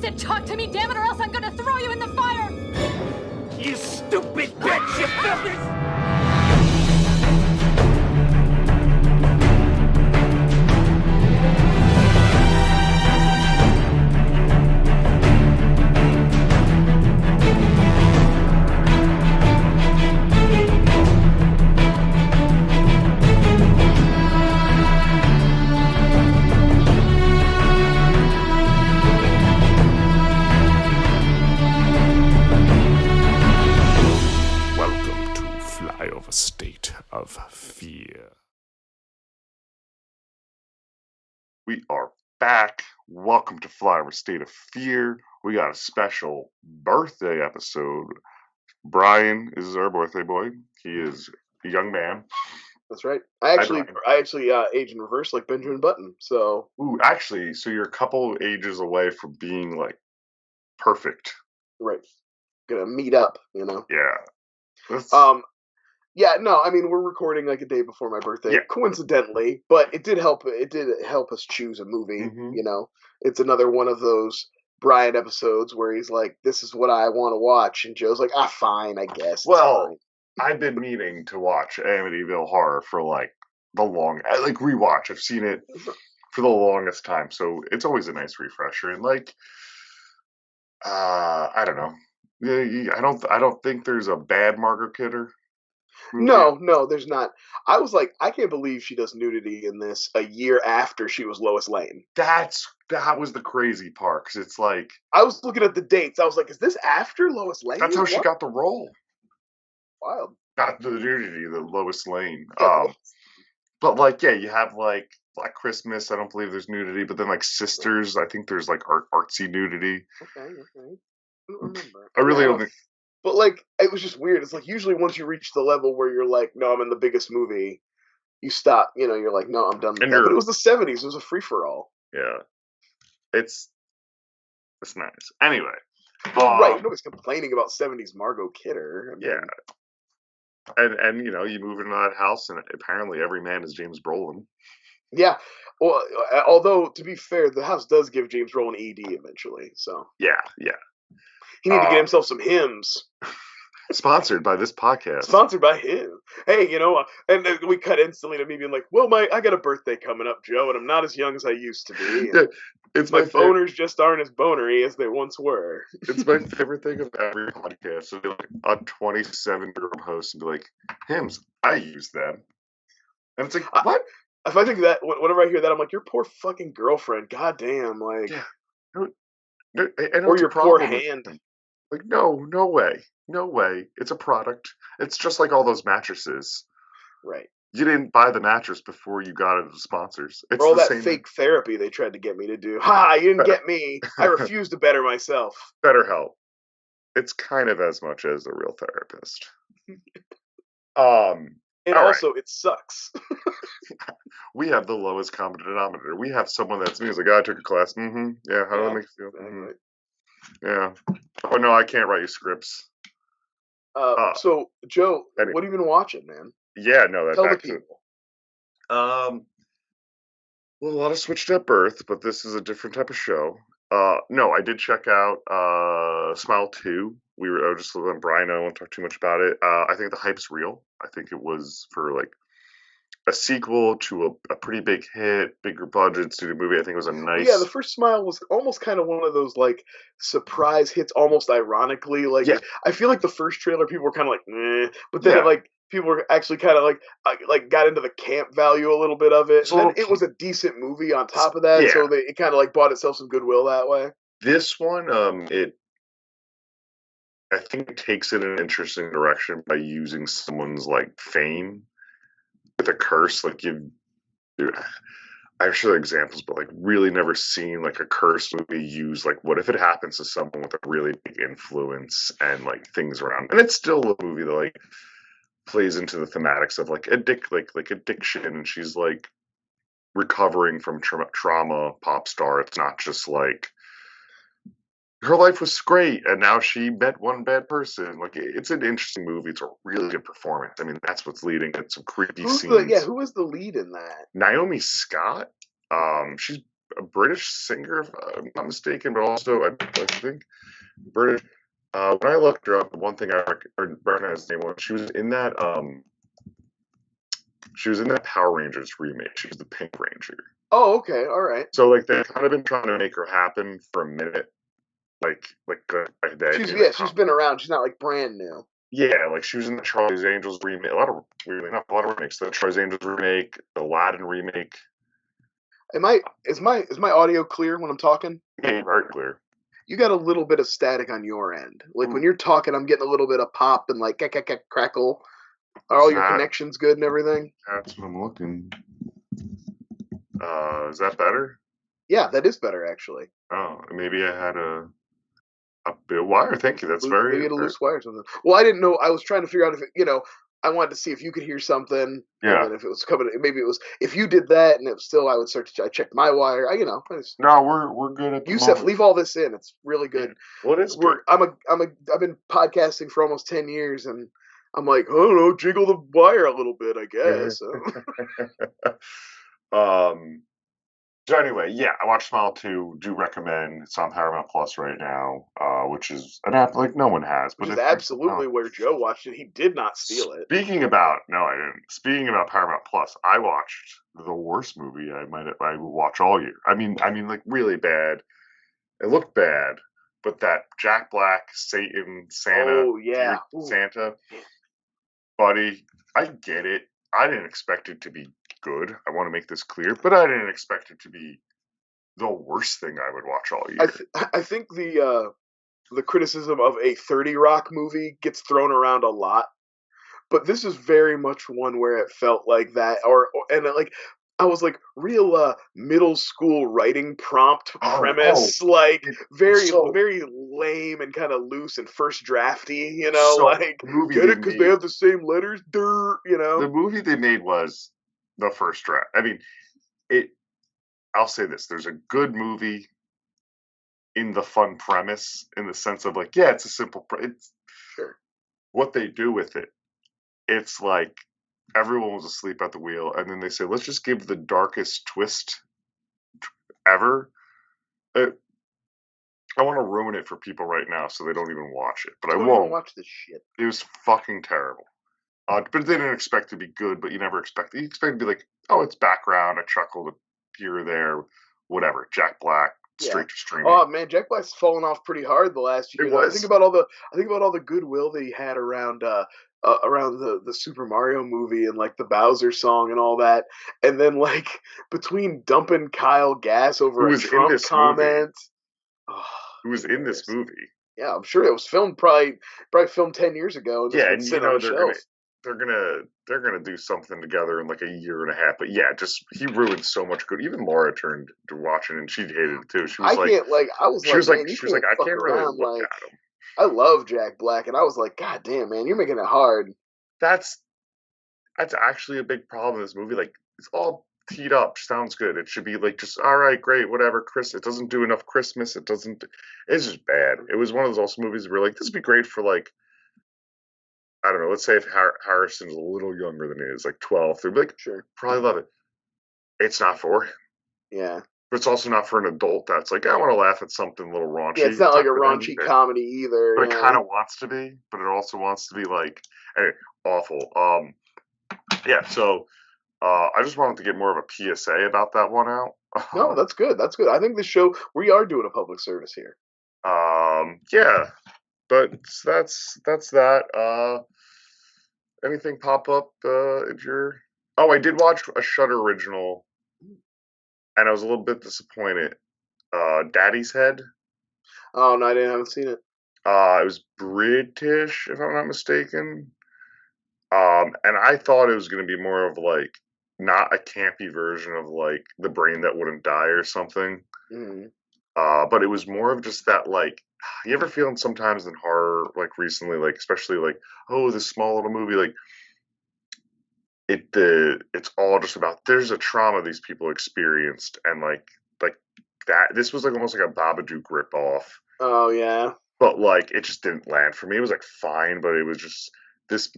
said talk to me, damn it, or else I'm gonna throw you in the fire! You stupid bitch, you filthy... Flyover State of Fear. We are back. Welcome to Flyover State of Fear. We got a special birthday episode. Brian is our birthday boy. He is a young man. That's right. I actually age in reverse like Benjamin Button. So So you're a couple ages away from being like perfect. Right. Gonna meet up, you know. Yeah. Yeah, no, I mean we're recording like a day before my birthday, coincidentally, but it did help us choose a movie, you know. It's another one of those Brian episodes where he's like, this is what I want to watch, and Joe's like, fine, I guess. Well, I've been meaning to watch Amityville Horror for like rewatch. I've seen it for the longest time, so it's always a nice refresher. And like, I don't know. I don't think there's a bad Margaret Kidder movie. No, there's not. I was like, I can't believe she does nudity in this a year after she was Lois Lane. That was the crazy part, because it's like, I was looking at the dates. I was like, is this after Lois Lane? That's how she got the role. Wild. Not the nudity, the Lois Lane. Yeah. But like, yeah, you have like Black Christmas. I don't believe there's nudity, but then like Sisters, I think there's like artsy nudity. Okay. I don't remember. I really don't think. But like, it was just weird. It's like usually once you reach the level where you're like, no, I'm in the biggest movie, you stop. You know, you're like, no, I'm done with that. But it was the '70s. It was a free for all. Yeah, it's nice. Anyway, right? Nobody's complaining about '70s Margot Kidder. Yeah. And you know, you move into that house, and apparently every man is James Brolin. Yeah. Well, although to be fair, the house does give James Brolin ED eventually. So yeah. He need to get himself some hymns. Sponsored by this podcast. Sponsored by him. Hey, you know, and we cut instantly to me being like, well, I got a birthday coming up, Joe, and I'm not as young as I used to be. It's my boners just aren't as bonery as they once were. It's my favorite thing of every podcast. So be like a 27-year-old host and be like, hymns, I use them. And it's like, what? If I think that, whenever I hear that, I'm like, your poor fucking girlfriend. Goddamn, like. Yeah. Or your poor hand. Like, no way. It's a product. It's just like all those mattresses. Right. You didn't buy the mattress before you got it as sponsors. It's or all that fake therapy they tried to get me to do. Ha! You didn't get me. I refuse to better myself. BetterHelp. It's kind of as much as a real therapist. And also, it sucks. We have the lowest common denominator. We have someone that's me. He's like, I took a class. Yeah, how do I make you feel? Exactly. Yeah. Oh, no, I can't write you scripts. So, Joe, anyway. What have you been watching, man? Yeah, no, Tell the people. Well, a lot of Switched Up Earth, but this is a different type of show. No, I did check out Smile 2. I was just letting Brian know. I won't talk too much about it. I think the hype's real. I think it was for like a sequel to a pretty big hit, bigger budget studio movie. I think it was a nice. Yeah, the first Smile was almost kind of one of those like surprise hits, almost ironically. Like, I feel like the first trailer people were kind of like, meh, but then like people were actually kind of like got into the camp value a little bit of it. And then it was a decent movie on top of that, so it kind of like bought itself some goodwill that way. This one, I think it takes it in an interesting direction by using someone's like fame with a curse. Like I'm sure examples, but like really never seen like a curse movie use like what if it happens to someone with a really big influence and like things around. And it's still a movie that like plays into the thematics of like addiction, and she's like recovering from trauma, pop star. It's not just like her life was great and now she met one bad person. Like, it's an interesting movie. It's a really good performance. I mean, that's what's leading to some creepy scenes. Who was the lead in that? Naomi Scott. She's a British singer, if I'm not mistaken, but also I think British. When I looked her up, the one thing I recognized the name was she was in that Power Rangers remake. She was the Pink Ranger. Oh, okay, all right. So like they've kind of been trying to make her happen for a minute, like a day. She's been around. She's not like brand new. Yeah, like she was in the Charlie's Angels remake. A lot of remakes. The Charlie's Angels remake, the Aladdin remake. Is my audio clear when I'm talking? Yeah, very clear. You got a little bit of static on your end. Like when you're talking, I'm getting a little bit of pop and like crackle. Are all your connections good and everything? That's what I'm looking. Is that better? Yeah, that is better actually. Oh, maybe I had a bit wire. Thank you. That's maybe a loose wire or something. Well, I didn't know. I was trying to figure out if I wanted to see if you could hear something. Yeah. And then if it was coming, maybe it was. If you did that and it was still, I would start to. I checked my wire. No, we're good at the Yusef, moment. leave all this in. It's really good. Well, it is good. I've been podcasting for almost 10 years, and I'm like, I don't know, jiggle the wire a little bit, I guess. So anyway, yeah, I watched Smile 2. Do recommend. It's on Paramount Plus right now, which is an app like no one has. Which is absolutely where Joe watched it. He did not steal it. No, I didn't. Speaking about Paramount Plus, I watched the worst movie I would watch all year. I mean, like really bad. It looked bad, but that Jack Black Satan Santa, oh yeah, Santa, buddy, I get it. I didn't expect it to be good. I want to make this clear, but I didn't expect it to be the worst thing I would watch all year. I think the criticism of a 30 Rock movie gets thrown around a lot, but this is very much one where it felt like that, like I was like real middle school writing prompt premise, like very lame and kind of loose and first drafty, get it because they have the same letters, The movie they made was the first draft. I mean, I'll say this: there's a good movie in the fun premise, in the sense of like, yeah, it's a simple. It's sure what they do with it. It's like everyone was asleep at the wheel, and then they say, let's just give the darkest twist ever. I want to ruin it for people right now so they don't even watch it, but I won't watch this shit. It was fucking terrible. But they didn't expect it to be good, but you expect it to be like, oh, it's background, a chuckle here or there, whatever. Jack Black, straight to streaming. Oh man, Jack Black's fallen off pretty hard the last year. I think about all the goodwill that he had around the Super Mario movie and like the Bowser song and all that, and then like between dumping Kyle Gass over a Trump comment, who was in this movie? Yeah, I'm sure it was filmed probably filmed 10 years ago. And yeah, and they're gonna do something together in like a year and a half. But yeah, he ruined so much good. Even Laura turned to watching it and she hated it too. She was like, I can't really look at him. I love Jack Black, and I was like, God damn, man, you're making it hard. That's actually a big problem in this movie. Like, it's all teed up, sounds good. It should be like just all right, great, whatever. It doesn't do enough Christmas. It's just bad. It was one of those also movies where like this would be great for like, I don't know, let's say if Harrison's a little younger than he is, like 12, they'd be like, sure, probably love it. It's not for him. Yeah. But it's also not for an adult that's like, I want to laugh at something a little raunchy. Yeah, it's not like a raunchy comedy either. But it kind of wants to be, but it also wants to be like, awful. Yeah, so I just wanted to get more of a PSA about that one out. No, that's good. That's good. I think this show, we are doing a public service here. Yeah, but that's that. Anything pop up at your... Oh, I did watch a Shudder original, and I was a little bit disappointed. Daddy's Head. Oh, no, I haven't seen it. It was British, if I'm not mistaken. And I thought it was going to be more of like, not a campy version of like The Brain That Wouldn't Die or something. Mm-hmm. But it was more of just that, like, you ever feel sometimes in horror, like recently, like especially like, oh, this small little movie, like it's all just about there's a trauma these people experienced, and like that. This was like almost like a Babadook ripoff. Oh yeah. But like it just didn't land for me. It was like fine, but it was just this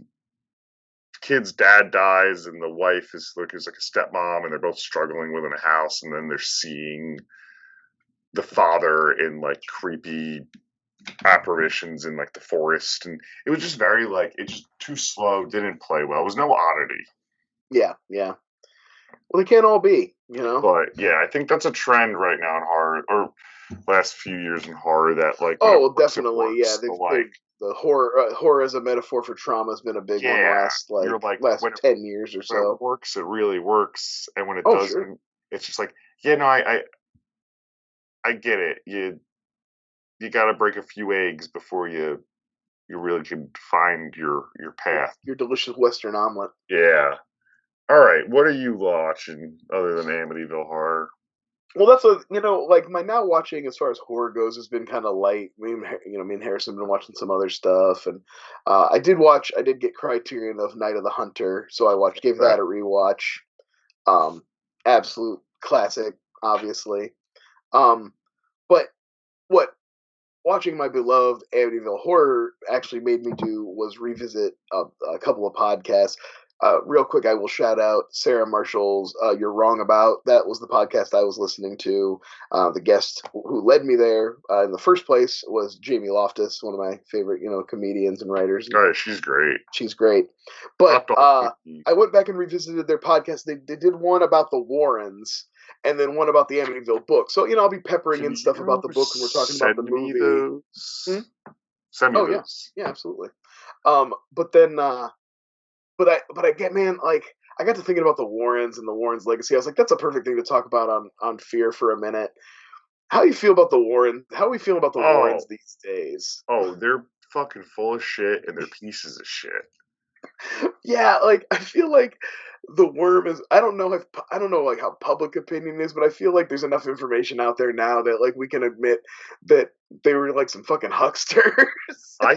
kid's dad dies, and the wife is like a stepmom, and they're both struggling within a house, and then they're seeing the father in like creepy apparitions in like the forest, and it was just very like it just too slow, didn't play well. It was no oddity. Yeah. Well, they can't all be, But yeah, I think that's a trend right now in horror, or last few years in horror, that like when Oh, it well, works, it definitely. Yeah, works. But like, the horror as a metaphor for trauma has been a big one the yeah, you're like last when 10 years or it so. works, it really works, and when it Oh, sure. doesn't, it's just like, yeah, no, I get it. You got to break a few eggs before you really can find your path. Your delicious Western omelet. Yeah. All right. What are you watching other than Amityville Horror? Well, that's like my now watching as far as horror goes has been kind of light. Me and Harrison have been watching some other stuff, and I did get Criterion of Night of the Hunter, so gave Right. that a rewatch. Absolute classic, obviously. But what watching my beloved Amityville Horror actually made me do was revisit a couple of podcasts. Real quick, I will shout out Sarah Marshall's "You're Wrong About." That was the podcast I was listening to. The guest who led me there in the first place was Jamie Loftus, one of my favorite, comedians and writers. All right, she's great. She's great. But I went back and revisited their podcast. They did one about the Warrens, and then one about the Amityville book. So, I'll be peppering in stuff about the book when we're talking about the movie. Those? Send me those. Yeah, absolutely. But then, but I get, man, like, I got to thinking about the Warrens and the Warrens' legacy. I was like, that's a perfect thing to talk about on Fear for a minute. How do you feel about the Warrens? How are we feeling about the Warrens these days? Oh, they're fucking full of shit, and they're pieces of shit. Yeah, like I feel like the worm is. I don't know like how public opinion is, but I feel like there's enough information out there now that like we can admit that they were like some fucking hucksters. I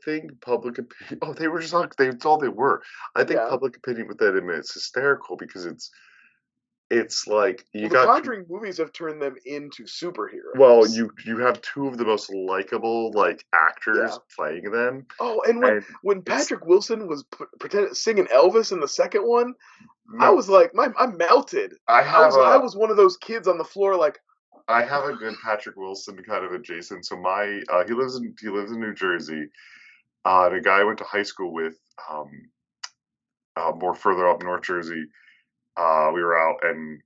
think public opinion. Oh, they were just like that's all they were. I think public opinion with that admit it's hysterical because it's like the Conjuring movies have turned them into superheroes. Well, you have two of the most likable like actors playing them. Oh, and when Patrick Wilson was pretending singing Elvis in the second one, I was like, I melted. I was one of those kids on the floor like. I have a good Patrick Wilson kind of adjacent. So he lives in New Jersey. And a guy I went to high school with, more further up North Jersey. We were out, and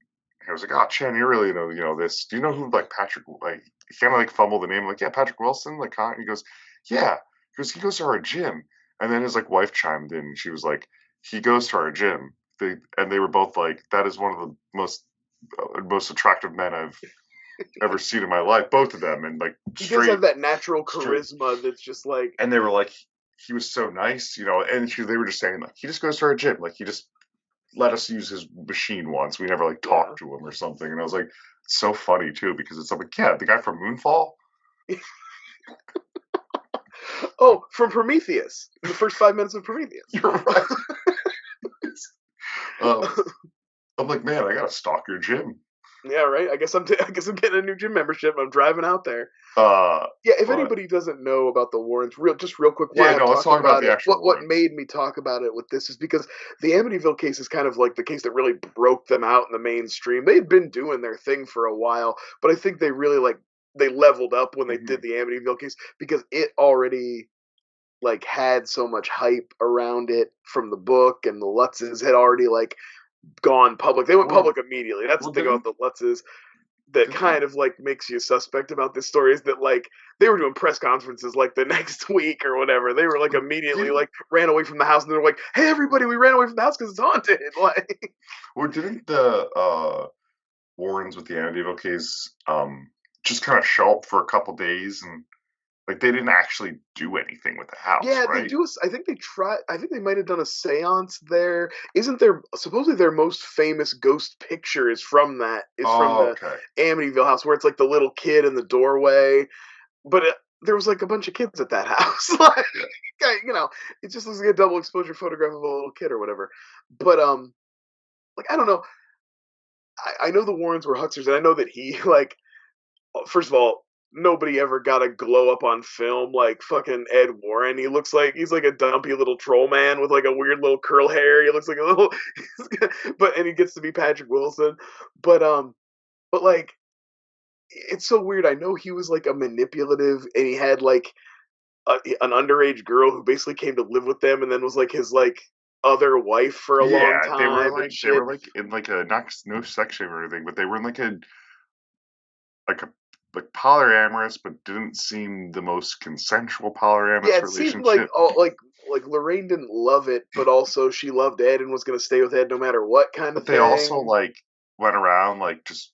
he was like, "Oh, Chen, you really know this. Do you know who like Patrick? Like, he kind of like fumbled the name. Like, yeah, Patrick Wilson. Like, huh? He goes, yeah. He goes to our gym. And then his like wife chimed in. And she was like, he goes to our gym. They were both like, that is one of the most attractive men I've ever seen in my life. Both of them, and like he does have that natural charisma that's just like. And they were like, he was so nice, And they were just saying like, he just goes to our gym. Like, he just let us use his machine once. We never like talked to him or something. And I was like, it's so funny too because it's like, yeah, the guy from Moonfall. Oh, from Prometheus. In the first 5 minutes of Prometheus. You're right. I'm like, man, I gotta stalk your gym. Yeah, right. I guess I'm getting a new gym membership. I'm driving out there. If anybody doesn't know about the Warrens, real quick, let's talk about the actual what made me talk about it with this is because the Amityville case is kind of like the case that really broke them out in the mainstream. They had been doing their thing for a while, but I think they really they leveled up when they did the Amityville case because it already like had so much hype around it from the book, and the Lutzes had already like gone public. They went public immediately. That's the thing about the Lutzes that kind of like makes you suspect about this story is that like they were doing press conferences like the next week or whatever. They were like immediately like ran away from the house, and they're like, "Hey, everybody, we ran away from the house because it's haunted." Like, well, didn't the Warrens with the Amityville case just kind of show up for a couple days and like they didn't actually do anything with the house? Yeah, right? they do. I think they tried. I think they might have done a seance there. Isn't there supposedly their most famous ghost picture is from that? From the Amityville house where it's like the little kid in the doorway, but there was like a bunch of kids at that house. Like, it just looks like a double exposure photograph of a little kid or whatever. But like I don't know. I know the Warrens were hucksters, and I know that he like. First of all, nobody ever got a glow up on film like fucking Ed Warren. He looks like he's like a dumpy little troll man with like a weird little curl hair. He looks like a little, but and he gets to be Patrick Wilson. But but like it's so weird. I know he was like a manipulative, and he had like an underage girl who basically came to live with them, and then was like his like other wife for a long Yeah, time and they shit. were like in like a not no sex shame or anything, but they were in like a like polyamorous, but didn't seem the most consensual Yeah, polyamorous it seemed like relationship. like Lorraine didn't love it, but also she loved Ed and was gonna stay with Ed no matter what kind of But they also thing. like went around like just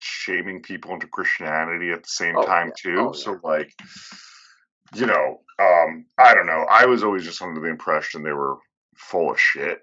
shaming people into Christianity at the same Oh time yeah, too. oh yeah. So like, I don't know. I was always just under the impression they were full of shit.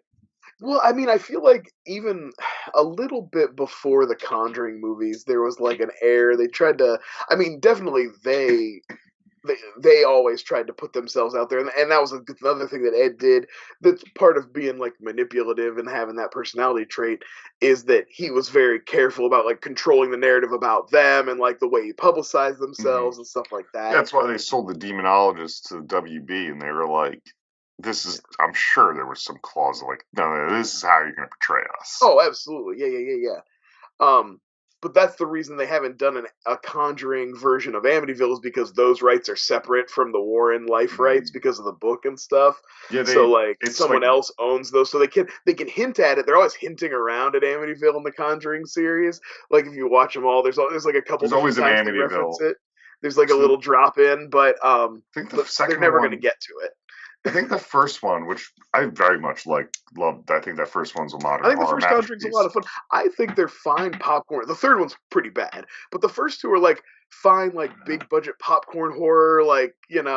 Well, I mean, I feel like even a little bit before the Conjuring movies, there was like an air. They tried to. I mean, definitely they always tried to put themselves out there, and that was another thing that Ed did. That's part of being like manipulative and having that personality trait is that he was very careful about like controlling the narrative about them and like the way he publicized Hmm. themselves and stuff like that. That's why they sold the demonologist to the WB, and they were like, "This is." I'm sure there was some clause like, "No, this is how you're going to portray us." Oh, absolutely, yeah. But that's the reason they haven't done a Conjuring version of Amityville is because those rights are separate from the Warren life rights Mm. because of the book and stuff. Yeah, So like it's like someone else owns those, so they can hint at it. They're always hinting around at Amityville in the Conjuring series. Like if you watch them all, there's like a couple there's different always an times they reference Amityville. it. There's like a So little drop in, I think the but they're second never gonna one, get to it. I think the first one, which I very much loved. I think that first one's a I modern think the horror first Conjuring's a lot masterpiece. of fun. I think they're fine popcorn. The third one's pretty bad, but the first two are like fine, like big budget popcorn horror, like I think,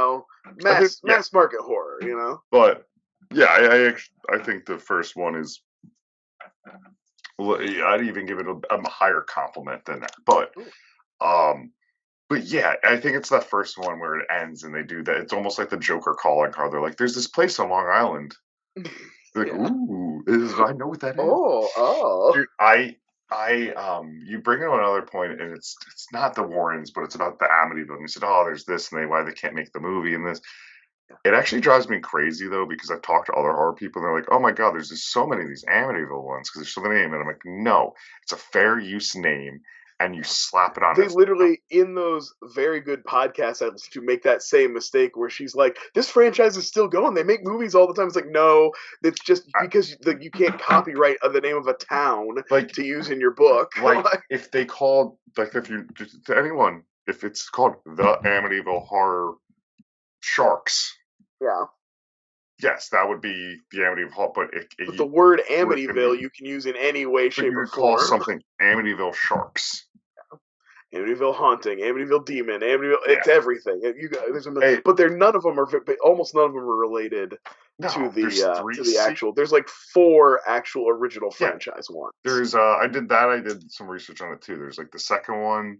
yeah, mass market horror. You know? but yeah, I think the first one is. I'd even give it a higher compliment than that. Um, but yeah, I think it's that first one where it ends and they do that. It's almost like the Joker calling card. They're like, "There's this place on Long Island." They're like, Yeah. "Ooh, I know what that is." Oh. Dude, you bring up another point, and it's not the Warrens, but it's about the Amityville. And you said, "Oh, there's this, and why they can't make the movie and this." It actually drives me crazy though because I've talked to other horror people, and they're like, "Oh my god, there's just so many of these Amityville ones because there's so many." And I'm like, "No, it's a fair use name, and you slap it on They as literally in those very good podcasts I listen to make that same mistake where she's like, "This franchise is still going. They make movies all the time." It's like, no, it's just because you can't copyright the name of a town like to use in your book. if they called like if you to anyone if it's called the Amityville Horror Sharks. Yeah. Yes, that would be the Amityville Horror, but But the word wouldn't be. Amityville you can use in any way, But shape, you or could call form. something Amityville Sharks. Amityville Haunting, Amityville Demon, Amityville. Yeah. It's everything. Hey, but none of them are. Almost none of them are related no, there's three to the se actual. There's like four actual original Yeah, franchise ones. there's I did that. I did some research on it too. There's like the second one.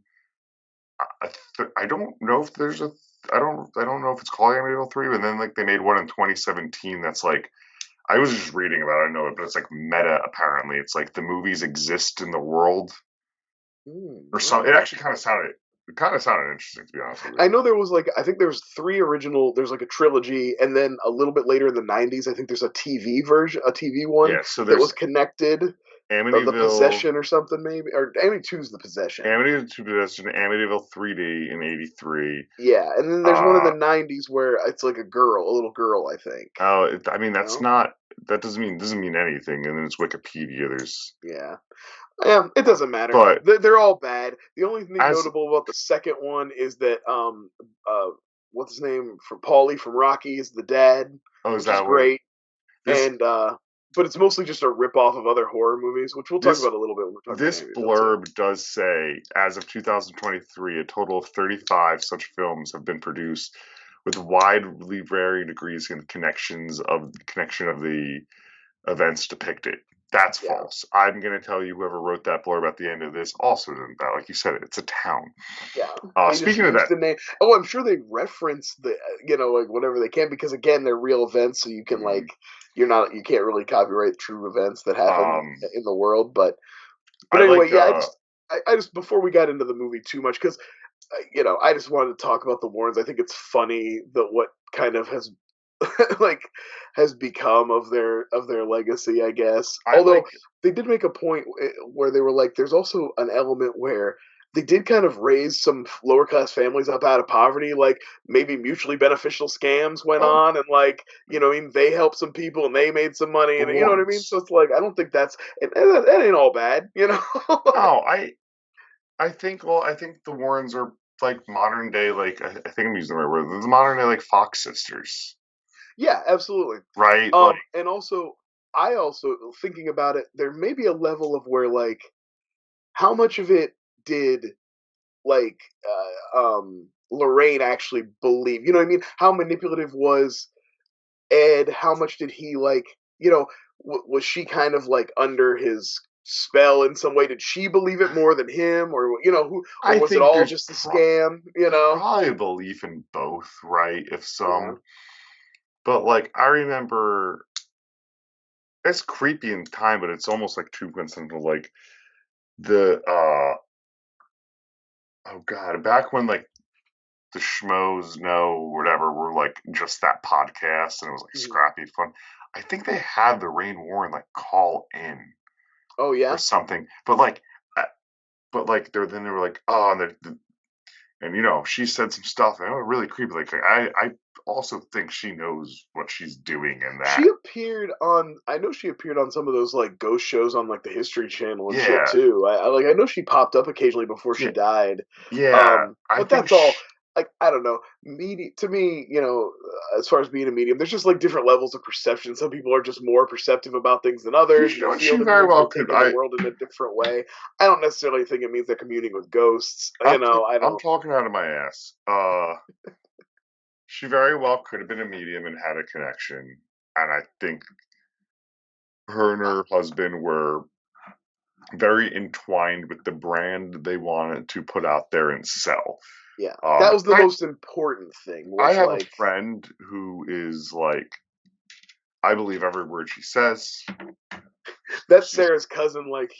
I don't know if there's a. I don't know if it's called Amityville 3, but then like they made one in 2017 that's like I was just reading about it, I know it, but it's like meta apparently. It's like the movies exist in the world or something. Okay. It kind of sounded interesting to be honest with you. I know there was like I think there's three original. There's like a trilogy, and then a little bit later in the '90s, I think there's a TV version, a TV one Yeah, so that there's was connected. The Amityville, Possession or something maybe, or Amy Two's the Possession. Amityville 2 Possession, Amityville 3D in '83. Yeah, and then there's one in the '90s where it's like a little girl, I think. I mean You that's know? not that doesn't mean anything. And then it's Wikipedia. There's Yeah. Yeah, it doesn't matter. but They're all bad. The only thing as notable about the second one is that what's his name from Paulie from Rocky is the dad, oh is which is that what great. this And but it's mostly just a rip off of other horror movies, which we'll talk this about a little bit when we're talking this about Amityville too. blurb does say as of 2023 a total of 35 such films have been produced with widely varying degrees and connection of the events depicted. That's Yeah. false. I'm going to tell you whoever wrote that blurb at the end of this also didn't that. Like you said, it's a town. Yeah, they just Speaking of use that, the name. Oh, I'm sure they reference the, like whatever they can because again, they're real events, so you can mhm, you can't really copyright true events that happen um, in the world. But I anyway, like yeah, I just before we got into the movie too much because I just wanted to talk about the Warrens. I think it's funny that what kind of has like has become of their legacy, I guess. Although they did make a point where they were like, there's also an element where they did kind of raise some lower class families up out of poverty, like maybe mutually beneficial scams went on, and like I mean, they helped some people and they made some money, the and you know what I mean. Warrens. So it's like I don't think that ain't all bad, No, I think the Warrens are like modern day, like I think I'm using the right word. The modern day like Fox sisters, Yeah, absolutely. right? Like, And also, I also thinking about it, there may be a level of where like how much of it did like Lorraine actually believe? You know what I mean? How manipulative was Ed? How much did he like? Was she kind of like under his spell in some way? Did she believe it more than him, or or I was it think all just a scam? there's probably a belief in both, right? If Yeah. some, but like I remember, it's creepy in time, but it's almost like too coincidental. Like the oh god, back when like the Schmoes Know whatever were like just that podcast and it was like Mhm. scrappy fun. I think they had the Rain Warren like call in Oh or yeah. something, uh, but like they were like oh and she said some stuff and it was really creepy. Like I also think she knows what she's doing in She that. appeared on. I know she appeared on some of those like ghost shows on like the History Channel and shit Yeah, too. I know she popped up occasionally before she yeah, died. yeah. I But think that's all. Like I don't know. To me, as far as being a medium, there's just like different levels of perception. Some people are just more perceptive about things than others. They she feel different very things. well They could. take in the world in a different way. I don't necessarily think it means they're communing with ghosts. I I'm don't. talking out of my ass. She very well could have been a medium and had a connection. And I think her and her husband were very entwined with the brand they wanted to put out there and sell. Yeah, that was the I most important thing. I Was have a like friend who is like, I believe every word she says. that's She's Sarah's cousin. Like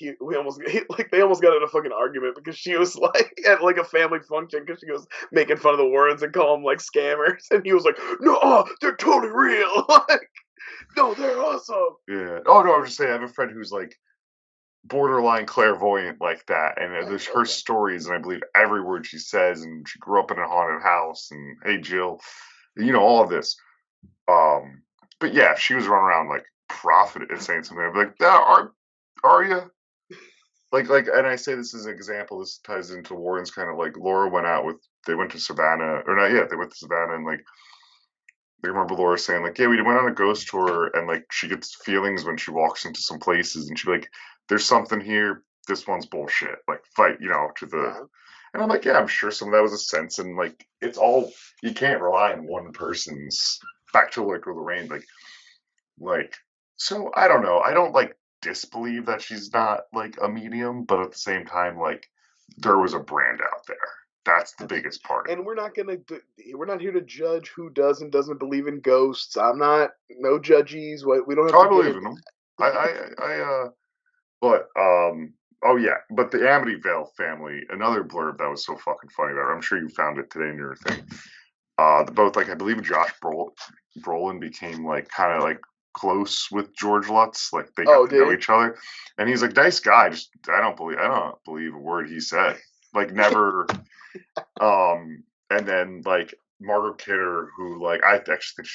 like they almost got in a fucking argument because she was like at like a family function because she was making fun of the Warrens and call them like scammers, and he was like, "No, they're totally real. Like, no, they're awesome." yeah. Oh no, I was just saying I have a friend who's like borderline clairvoyant like that, and there's her Okay. stories, and I believe every word she says, and she grew up in a haunted house, and hey Jill, all of this. Um, but yeah, if she was running around like profit and saying something, I'd be like, yeah, are you? And I say this as an example. This ties into Warren's kind of like Laura went out with. They went to Savannah, or not yet. They went to Savannah, and like I remember Laura saying like, yeah, we went on a ghost tour, and like she gets feelings when she walks into some places, and she'd be like, there's something here. This one's bullshit. Like fight, to the. Yeah. And I'm like, yeah, I'm sure some of that was a sense, and like it's all you can't rely on one person's. Back to like with the rain, like so I don't know. I don't like disbelieve that she's not like a medium, but at the same time, like there was a brand out there. That's the biggest part of it. And we're not here to judge who does and doesn't believe in ghosts. I'm not no judgies. We don't have Oh, I to get believe into in them. But oh yeah, but the Amityville family, another blurb that was so fucking funny about her. I'm sure you found it today in your thing. Both like I believe Josh Brolin became like kind of like close with George Lutz, like they got Oh, to know did each other, and he's like nice guy. Just I don't believe a word he said. Like never. And then like Margaret Kidder, who like I actually think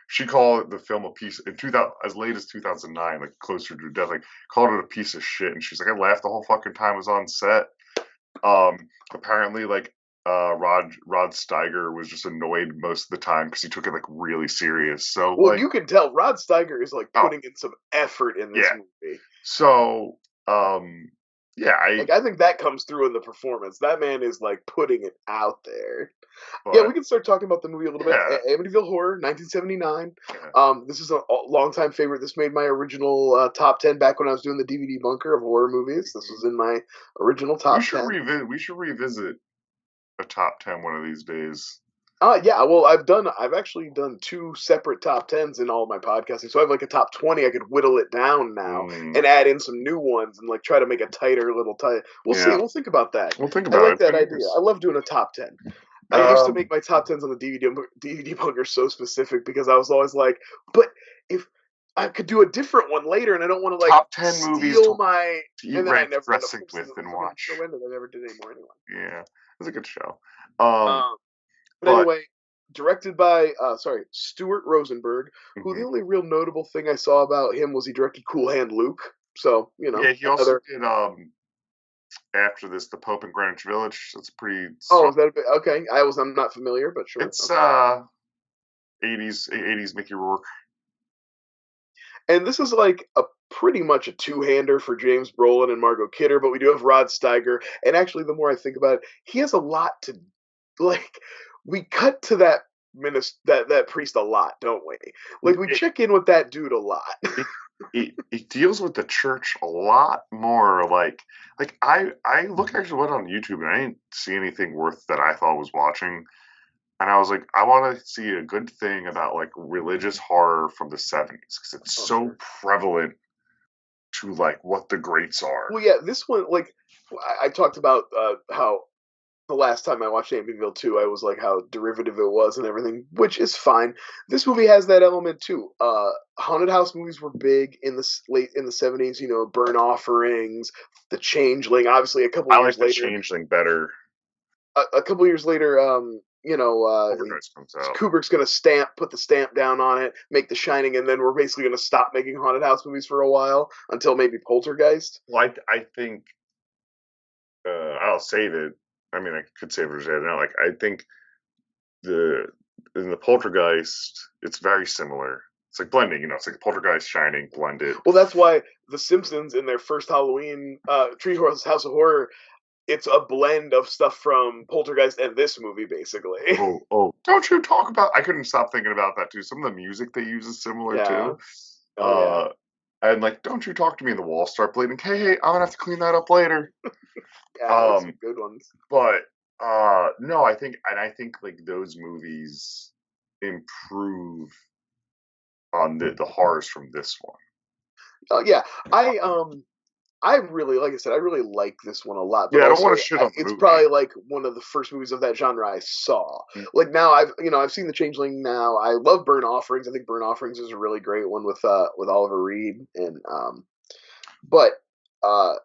she called the film a piece in 2000 as late as 2009, like closer to death, like called it a piece of shit, and she's like I laughed the whole fucking time I was on set. Apparently, like Rod Steiger was just annoyed most of the time because he took it like really serious. So Well, like, you can tell Rod Steiger is like oh putting in some effort in this yeah. movie. So yeah, Like I think that comes through in the performance. That man is like putting it out there. Yeah, we but can start talking about the movie a little bit. yeah, Amityville Horror, 1979. yeah. This is a longtime favorite. This made my original top 10 back when I was doing the DVD bunker of horror movies. This was in my original top 10. We should revisit a top 10 one of these days. Yeah, well, I've actually done two separate top tens in all of my podcasting. So I have like a top 20. I could whittle it down now Mm, and add in some new ones and like try to make a tighter little tight. We'll see. yeah, We'll think about that. we'll think I about it. like It's that gonna be idea. I nice. love doing a top 10. I used to make Um, my top tens on the DVD bunker so specific because I was always like, but if I could do a different one later and I don't want to like top 10 movies steal my, to eat and then I rank never end up dressing posting with them and because I made it watch. so ended. I never did anymore anyway. Yeah, it's a good show. Um, Um, but but anyway, directed by Stuart Rosenberg, who the mhm. only real notable thing I saw about him was he directed Cool Hand Luke. So Yeah, he also another. did after this the Pope in Greenwich Village. That's pretty Oh, strong. is that a bit okay? I'm not familiar, but sure. It's Okay. 80s Mickey Rourke. And this is like a pretty much a two-hander for James Brolin and Margot Kidder, but we do have Rod Steiger. And actually, the more I think about it, he has a lot to like. We cut to that priest a lot, don't we? Like we It, check in with that dude a lot. it it deals with the church a lot more. Like I look actually went on YouTube and I didn't see anything worth that I thought was watching. And I was like, I want to see a good thing about like religious horror from the 70s because it's Oh, so sure. prevalent to like what the greats are. Well, yeah, this one, like, I talked about how the last time I watched Amityville 2, I was like how derivative it was and everything, which is fine. This movie has that element too. Haunted house movies were big in the late in the 70s. Burn offerings, The Changeling. Obviously, I like the Changeling better. a couple years later, Poltergeist comes out. Kubrick's gonna put the stamp down on it, make The Shining, and then we're basically gonna stop making haunted house movies for a while until maybe Poltergeist. Well, I think I'll save it. I mean, I could save it right now. Like, I think the in the Poltergeist, it's very similar. It's like blending, it's like Poltergeist, Shining, blended. Well, that's why The Simpsons in their first Halloween, Treehouse House of Horror, it's a blend of stuff from Poltergeist and this movie, basically. Oh! Don't you talk about? I couldn't stop thinking about that too. Some of the music they use is similar Yeah. too. Oh yeah. Uh, and like, don't you talk to me, and the walls start bleeding. Hey, I'm gonna have to clean that up later. Yeah, that's some Um, good ones. but no, I think like those movies improve on the horrors from this one. Yeah, I really, like I said, I really like this one a lot. But Yeah, I don't want also, to shit on the it's movie. probably like one of the first movies of that genre I saw. Mm. Like now, I've seen The Changeling. Now I love Burn Offerings. I think Burn Offerings is a really great one with Oliver Reed and but uh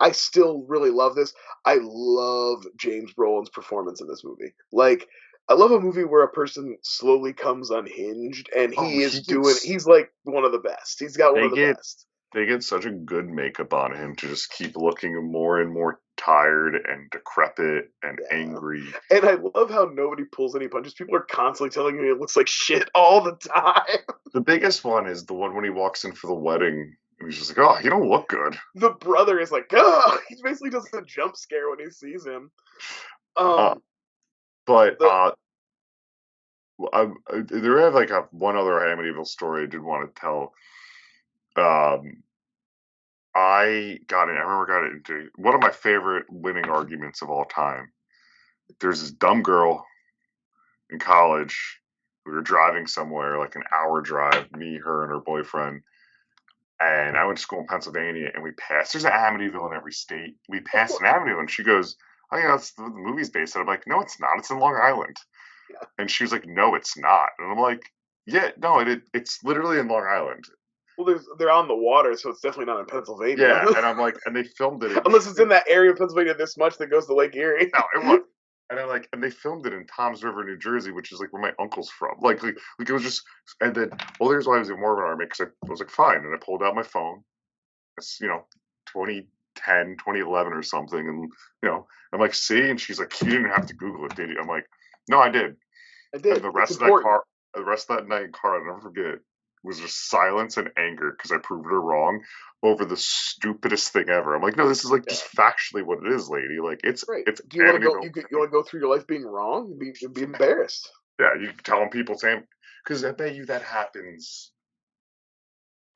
I still really love this. I love James Brolin's performance in this movie. Like, I love a movie where a person slowly comes unhinged, and Oh, he's like one of the best. He's got one they of the get best. they get such a good makeup on him to just keep looking more and more tired and decrepit and Yeah. angry. And I love how nobody pulls any punches. People are constantly telling me it looks like shit all the time. The biggest one is the one when he walks in for the wedding and he's just like, "Oh, you don't look good." The brother is like, oh, he basically does a jump scare when he sees him. Uh, Um, but the there have like one other Amityville story I did want to tell. Um, I remember got into one of my favorite winning arguments of all time. There's this dumb girl in college. We were driving somewhere, like an hour drive, me, her, and her boyfriend. And I went to school in Pennsylvania, and we passed. There's an Amityville in every state. We of passed course, an Amityville, and she goes, "Oh, yeah, that's the movie's based on." I'm like, "No, it's not. It's in Long Island." yeah. And she was like, "No, it's not." And I'm like, "Yeah, no, it's literally in Long Island." Well, they're on the water, so it's definitely not in Pennsylvania. Yeah, and I'm like, and they filmed it in. Unless it's in that area of Pennsylvania this much that goes to Lake Erie. No, it was. And I'm like, and they filmed it in Toms River, New Jersey, which is like where my uncle's from. Like it was just, and then, well, here's why I was in more of an army because I was like, fine, and I pulled out my phone. It's 2010, 2011 or something, and I'm like, see, and she's like, you didn't have to Google it, did you? I'm like, no, I did. I And did. It's important. the rest of that night in car, I'll never forget, was just silence and anger because I proved her wrong over the stupidest thing ever. I'm like, no, this is like Yeah. just factually what it is, lady. Like Right. it's Do you want to go? Amityville. You want to go through your life being wrong? Be embarrassed. Yeah, you telling people saying because I bet you that happens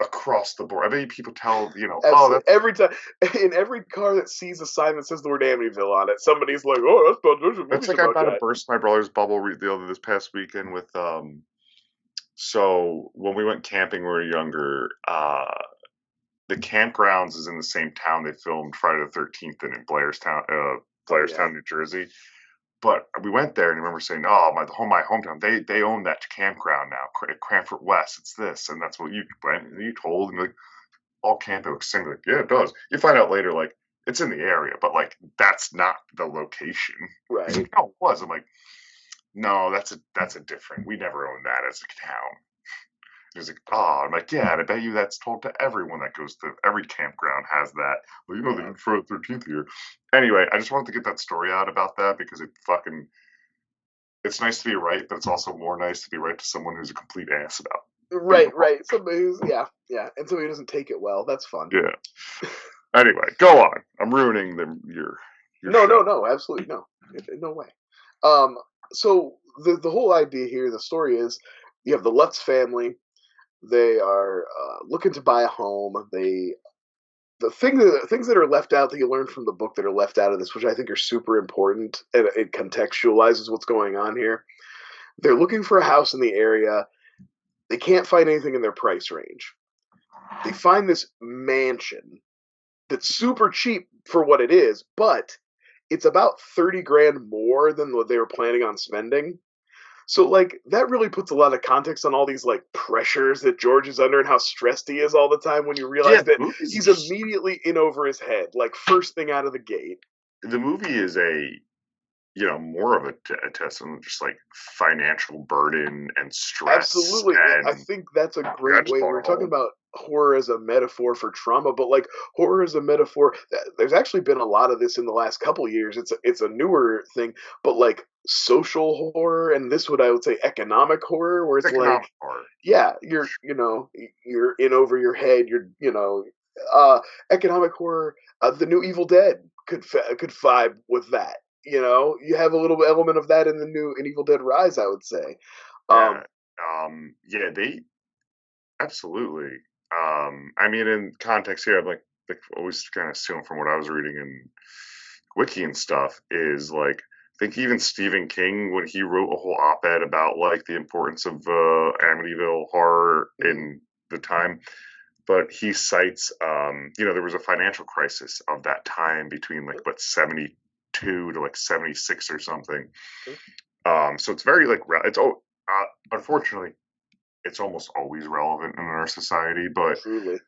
across the board. I bet people tell, Absolutely. Every time, in every car that sees a sign that says the word Amityville on it, somebody's like, "Oh, that's about there's a that's movie like I'm about about to that." burst my brother's bubble this past weekend with so when we went camping when we were younger, the campgrounds is in the same town they filmed Friday the 13th in Blairstown, Oh yeah. New Jersey. But we went there and I remember saying, "Oh, my hometown, they own that campground now, Cranford West. It's this, and that's what you went and you told." And like, all camp looks similar. Like, yeah, it does. You find out later, like it's in the area, but like that's not the location. Right. No, it was. I'm like, no, that's a different. We never owned that as a town. He's like, oh, I'm like, yeah, and I bet you that's told to everyone that goes to every campground has that. Well, you know, Yeah. the Friday 13th here. Anyway, I just wanted to get that story out about that because it's nice to be right, but it's also more nice to be right to someone who's a complete ass about it. Right. Somebody who's yeah, and somebody who doesn't take it well. That's fun. Yeah. Anyway, go on. I'm ruining your No, show. no, absolutely no, no way. So the whole idea here, the story is, you have the Lutz family. They are looking to buy a home. The things that are left out that you learn from the book that are left out of this, which I think are super important, and it contextualizes what's going on here. They're looking for a house in the area. They can't find anything in their price range. They find this mansion that's super cheap for what it is, but it's about 30 grand more than what they were planning on spending. So like that really puts a lot of context on all these like pressures that George is under and how stressed he is all the time when you realize that he's immediately in over his head, like first thing out of the gate. The movie is more of a testament, just like financial burden and stress. Absolutely. And I think that's a great way. We were talking about horror as a metaphor for trauma, but like horror as a metaphor, there's actually been a lot of this in the last couple of years. It's a newer thing, but like social horror, and this I would say economic horror, where it's like, horror. Yeah, you're in over your head. Economic horror. The new Evil Dead could vibe with that. You have a little element of that in Evil Dead Rise, I would say. They absolutely. I mean, in context here, I'm like always kind of stealing from what I was reading in Wiki and stuff. Is like, I think even Stephen King, when he wrote a whole op-ed about like the importance of Amityville Horror in the time, but he cites, there was a financial crisis of that time between like 72 to like 76 or something. So it's very like unfortunately it's almost always relevant in our society, but truly,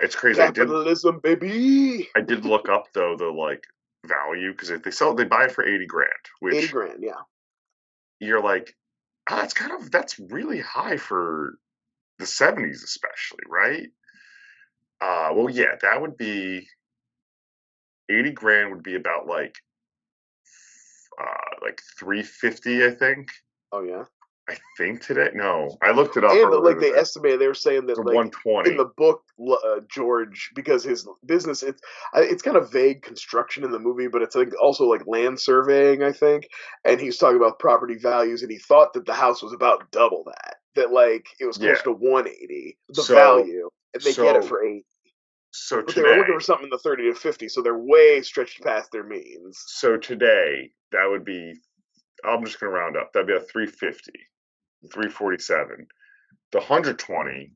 it's crazy. Capitalism, baby. I did look up though the like value, because if they buy it for 80 grand, which 80 grand, yeah. You're like, that's really high for the 70s, especially, right? Well, yeah, that would be 80 grand would be about like 350, I think. Oh yeah. I think today. No, I looked it up. And like they estimated, they were saying that like 120 in the book, George, because his business, it's kind of vague construction in the movie, but it's like also like land surveying, I think. And he's talking about property values, and he thought that the house was about double that. That like it was close to 180 the value, and they get it for 80. So but they were looking for something in the 30 to 50, so they're way stretched past their means. So today, that would be, I'm just going to round up, that'd be a 350, 347. The 120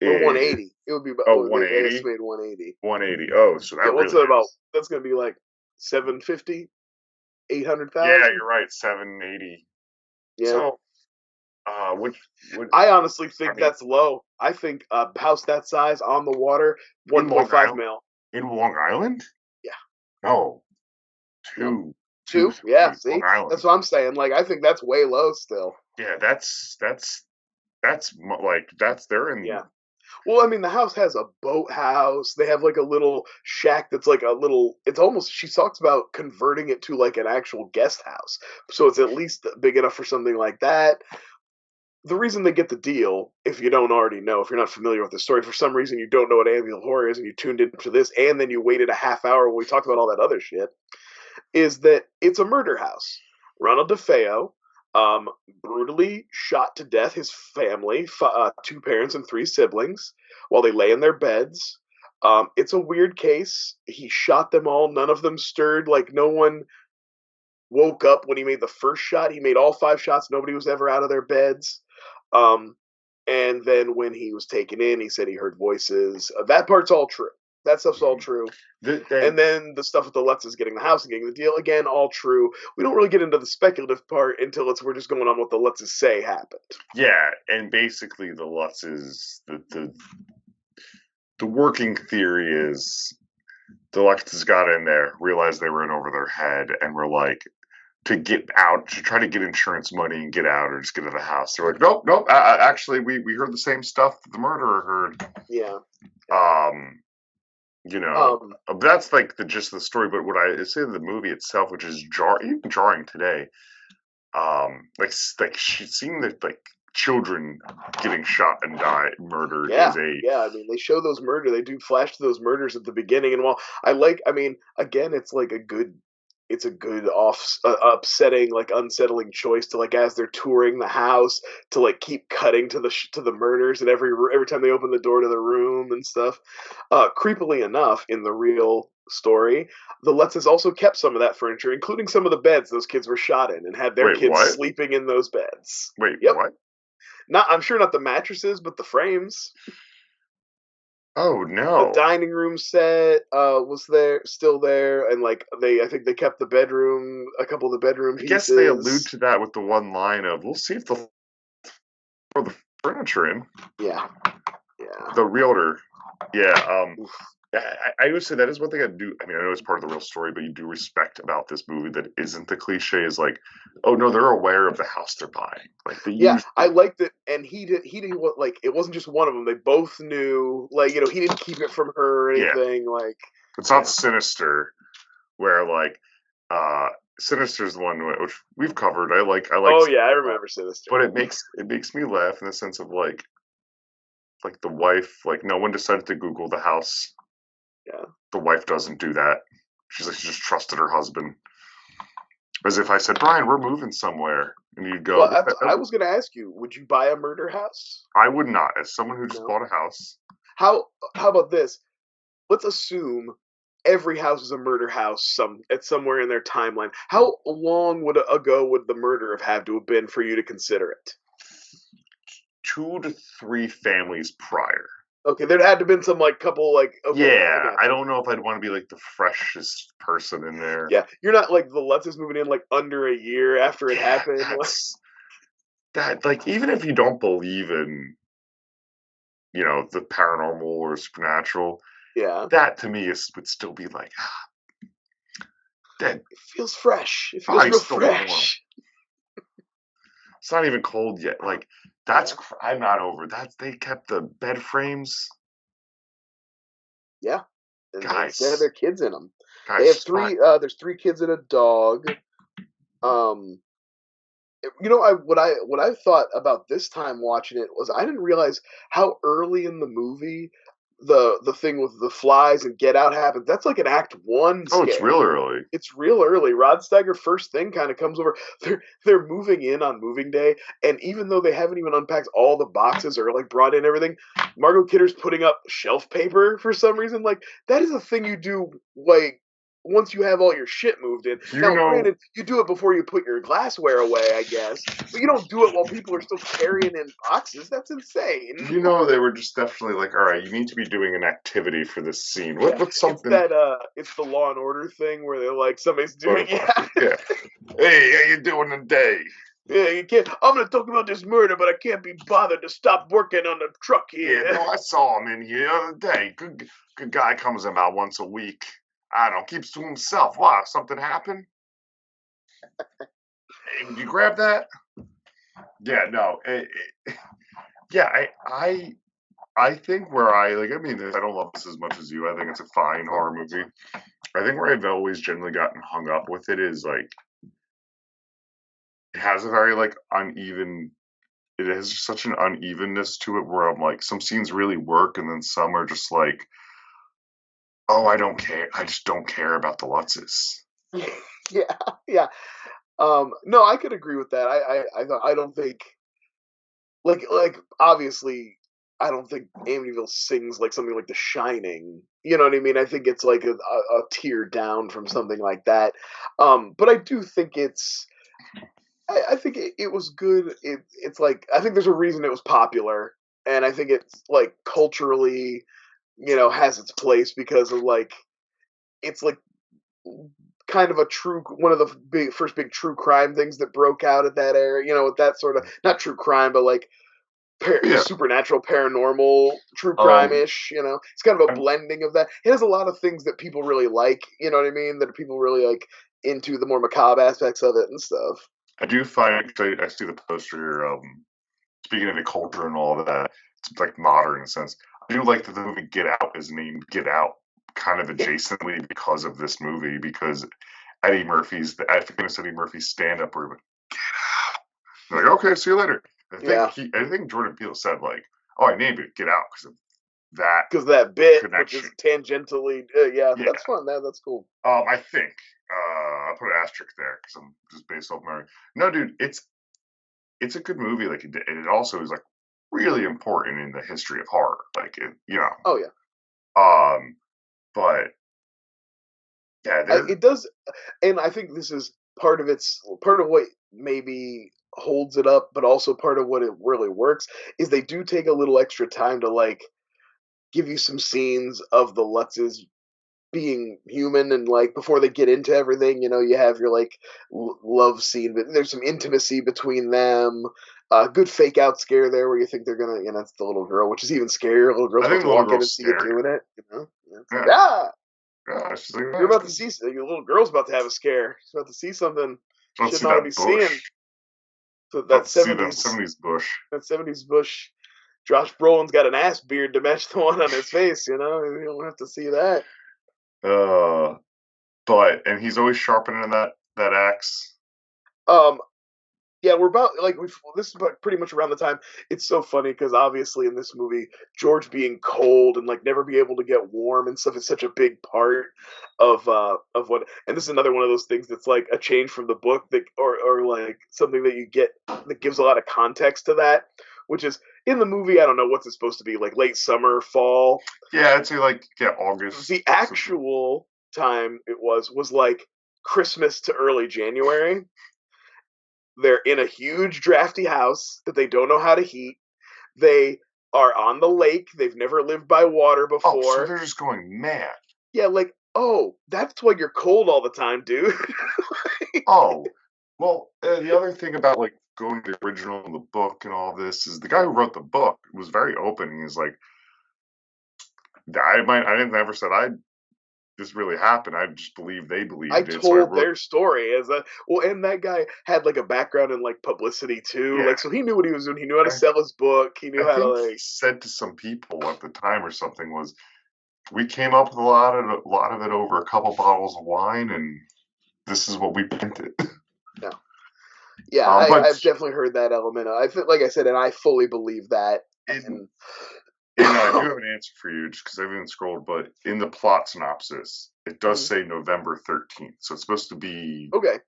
or 180. It would be about 180. Estimated 180. 180. Oh, so that what's that about? That's going to be like 750, 800,000. Yeah, you're right. 780. Yeah. So, I honestly think that's low. I think a house that size on the water, 1.5 mil. In Long Island? Yeah. No. Two. Yeah, see? That's what I'm saying. Like, I think that's way low still. Yeah, that's they're in. Yeah. Well, I mean, the house has a boathouse. They have like a little shack that's like it's almost, she talks about converting it to like an actual guest house. So it's at least big enough for something like that. The reason they get the deal, if you don't already know, if you're not familiar with the story, for some reason you don't know what Amityville Horror is and you tuned into this and then you waited a half hour when we talked about all that other shit, is that it's a murder house. Ronald DeFeo brutally shot to death his family, 2 parents and 3 siblings, while they lay in their beds. It's a weird case. He shot them all. None of them stirred. Like, no one woke up when he made the first shot. He made all 5 shots. Nobody was ever out of their beds. Um, and then when he was taken in, he said he heard voices. That part's all true. That stuff's all true. And then the stuff with the Lutzes getting the house and getting the deal, again, all true. We don't really get into the speculative part until we're just going on what the Lutzes say happened. Yeah, and basically the Lutzes, the working theory is the Lutzes got in there, realized they were in over their head, and were like, to get out, to try to get insurance money and get out, or just get out of the house. They're like, nope, actually, we heard the same stuff that the murderer heard. Yeah. That's like the gist of the story. But what I say the movie itself, which is even jarring today, like seeing that like children getting shot and murdered is a I mean, they show those murder. They do flash to those murders at the beginning, and while again, it's like a good. It's a good upsetting, like unsettling choice to like as they're touring the house to like keep cutting to the murders and every time they open the door to the room and stuff. Creepily enough, in the real story, the Lutzes also kept some of that furniture, including some of the beds those kids were shot in, and had their kids sleeping in those beds. Wait, what? I'm sure not the mattresses, but the frames. Oh no! The dining room set was still there, and like I think they kept a couple of the bedroom pieces. I guess they allude to that with the one line of, "We'll see if they'll throw the furniture in." Yeah. The realtor. Yeah. I would say that is one thing I do. I mean, I know it's part of the real story, but you do respect about this movie that isn't the cliche is like, oh no, they're aware of the house they're buying. Like I liked it, and he didn't like it wasn't just one of them. They both knew, like he didn't keep it from her or anything. Yeah. Like it's not Sinister, where like Sinister's the one which we've covered. I like. Oh yeah, I remember Sinister. But it makes me laugh in the sense of like the wife, like no one decided to Google the house. Yeah. The wife doesn't do that. She's like, she just trusted her husband. As if I said, Brian, we're moving somewhere. And you'd go. Well, I was going to ask you, would you buy a murder house? I would not. As someone who just bought a house. How about this? Let's assume every house is a murder house somewhere in their timeline. How long ago would the murder have had to have been for you to consider it? 2 to 3 families prior. Okay, there had to have been some couple okay, yeah, I don't know if I'd want to be like the freshest person in there. Yeah, you're not like the Lutzes moving in under a year after it happened. That even if you don't believe in the paranormal or supernatural, that to me would still be like dead. It feels fresh. It feels real fresh. It's not even cold yet. I'm not over that. They kept the bed frames. Yeah, and guys, they have their kids in them. Guys, they have 3. There's 3 kids and a dog. What I thought about this time watching it was I didn't realize how early in the movie the thing with the flies and Get Out happens. That's like an Act 1 scare. Oh, it's real early. It's real early. Rod Steiger first thing kind of comes over. They're moving in on moving day, and even though they haven't even unpacked all the boxes or brought in everything, Margot Kidder's putting up shelf paper for some reason. That is a thing you do once you have all your shit moved in. Granted, you do it before you put your glassware away, I guess. But you don't do it while people are still carrying in boxes. That's insane. They were just definitely like, all right, you need to be doing an activity for this scene. What's something? It's the Law and Order thing where they're like, somebody's doing yeah. Hey, how you doing today? Yeah, you can't. I'm going to talk about this murder, but I can't be bothered to stop working on the truck here. Yeah, no, I saw him in here the other day. Good guy comes in about once a week. I don't know, keeps to himself. Wow, something happened? Hey, would you grab that? Yeah, no. I think where I don't love this as much as you. I think it's a fine horror movie. I think where I've always generally gotten hung up with it is it has a very uneven. It has such an unevenness to it where I'm like, some scenes really work and then some are just like, oh, I don't care. I just don't care about the Lutzes. Yeah. No, I could agree with that. I don't think like obviously I don't think Amityville sings like something like The Shining. You know what I mean? I think it's like a tier down from something like that. But I do think I think it was good. It's like I think there's a reason it was popular, and I think it's like culturally, has its place because of like it's like kind of a true one of the first big true crime things that broke out at that area. With that sort of not true crime, but like Yeah. supernatural, paranormal, true crime Um, ish. It's kind of a I'm, blending of that. It has a lot of things that people really like. You know what I mean? That people really like into the more macabre aspects of it and stuff. I do find, 'cause I see the poster here, speaking of the culture and all that, it's like modern in a sense. I do like that the movie Get Out is named Get Out kind of Yeah, adjacently because of this movie, because I think it's Eddie Murphy's stand up where he went, they're like, okay, see you later. yeah. I think Jordan Peele said like, oh, I named it Get Out because of that Because that bit, which is connection. tangentially, yeah, Yeah. that's fun. That's cool. I think, I'll put an asterisk there because I'm just based off memory. No, dude, it's a good movie. Like, it also is like really important in the history of horror. Like, Oh yeah, um, but yeah, it does, and I think this is part of what maybe holds it up, but also part of what it really works is they do take a little extra time to like give you some scenes of the Lutzes being human and like before they get into everything, you have your like love scene, but there's some intimacy between them. Good fake out scare there where you think they're gonna, it's the little girl, which is even scarier. The little girl's I about think to the little walk in girl's and see you scary. doing it. It's like, Yeah, yeah, she's like, you're about to see. Your little girl's about to have a scare. She's about to see something she let's see shouldn't ought to be that seeing. bush. So Let's see that '70s bush. that '70s bush. Josh Brolin's got an ass beard to match the one on his face. You don't have to see that. Uh, and he's always sharpening that axe. Um, yeah, we're about like this is about pretty much around the time. It's so funny because obviously in this movie, George being cold and like never be able to get warm and stuff is such a big part of what. And this is another one of those things that's like a change from the book that or like something that you get that gives a lot of context to that, which is in the movie. I don't know what's it supposed to be like late summer, fall. Yeah, I'd say like August. The actual time it was like Christmas to early January. They're in a huge drafty house that they don't know how to heat. They are on the lake. They've never lived by water Oh, so before. they're just going mad. Yeah, like, oh, that's why you're cold all the time, dude. Oh, well, the other thing about like going to the original in the book and all this is the guy who wrote the book was very open. He's like, I didn't never said this really happened. I just believe they I believed it. So I told wrote, their story as a well, and that guy had like a background in like publicity too. yeah. Like, so he knew what he was doing. He knew how to I, sell his book. He knew I how to think he like. said to some people at the time or something was, we came up with a lot of it over a couple bottles of wine, and this is what we printed. No. Yeah, But I've definitely heard that element. I feel like I said, and I fully believe that. in And I do have an answer for you just because I haven't scrolled, but in the plot synopsis, it does say November 13th. So it's supposed to be okay.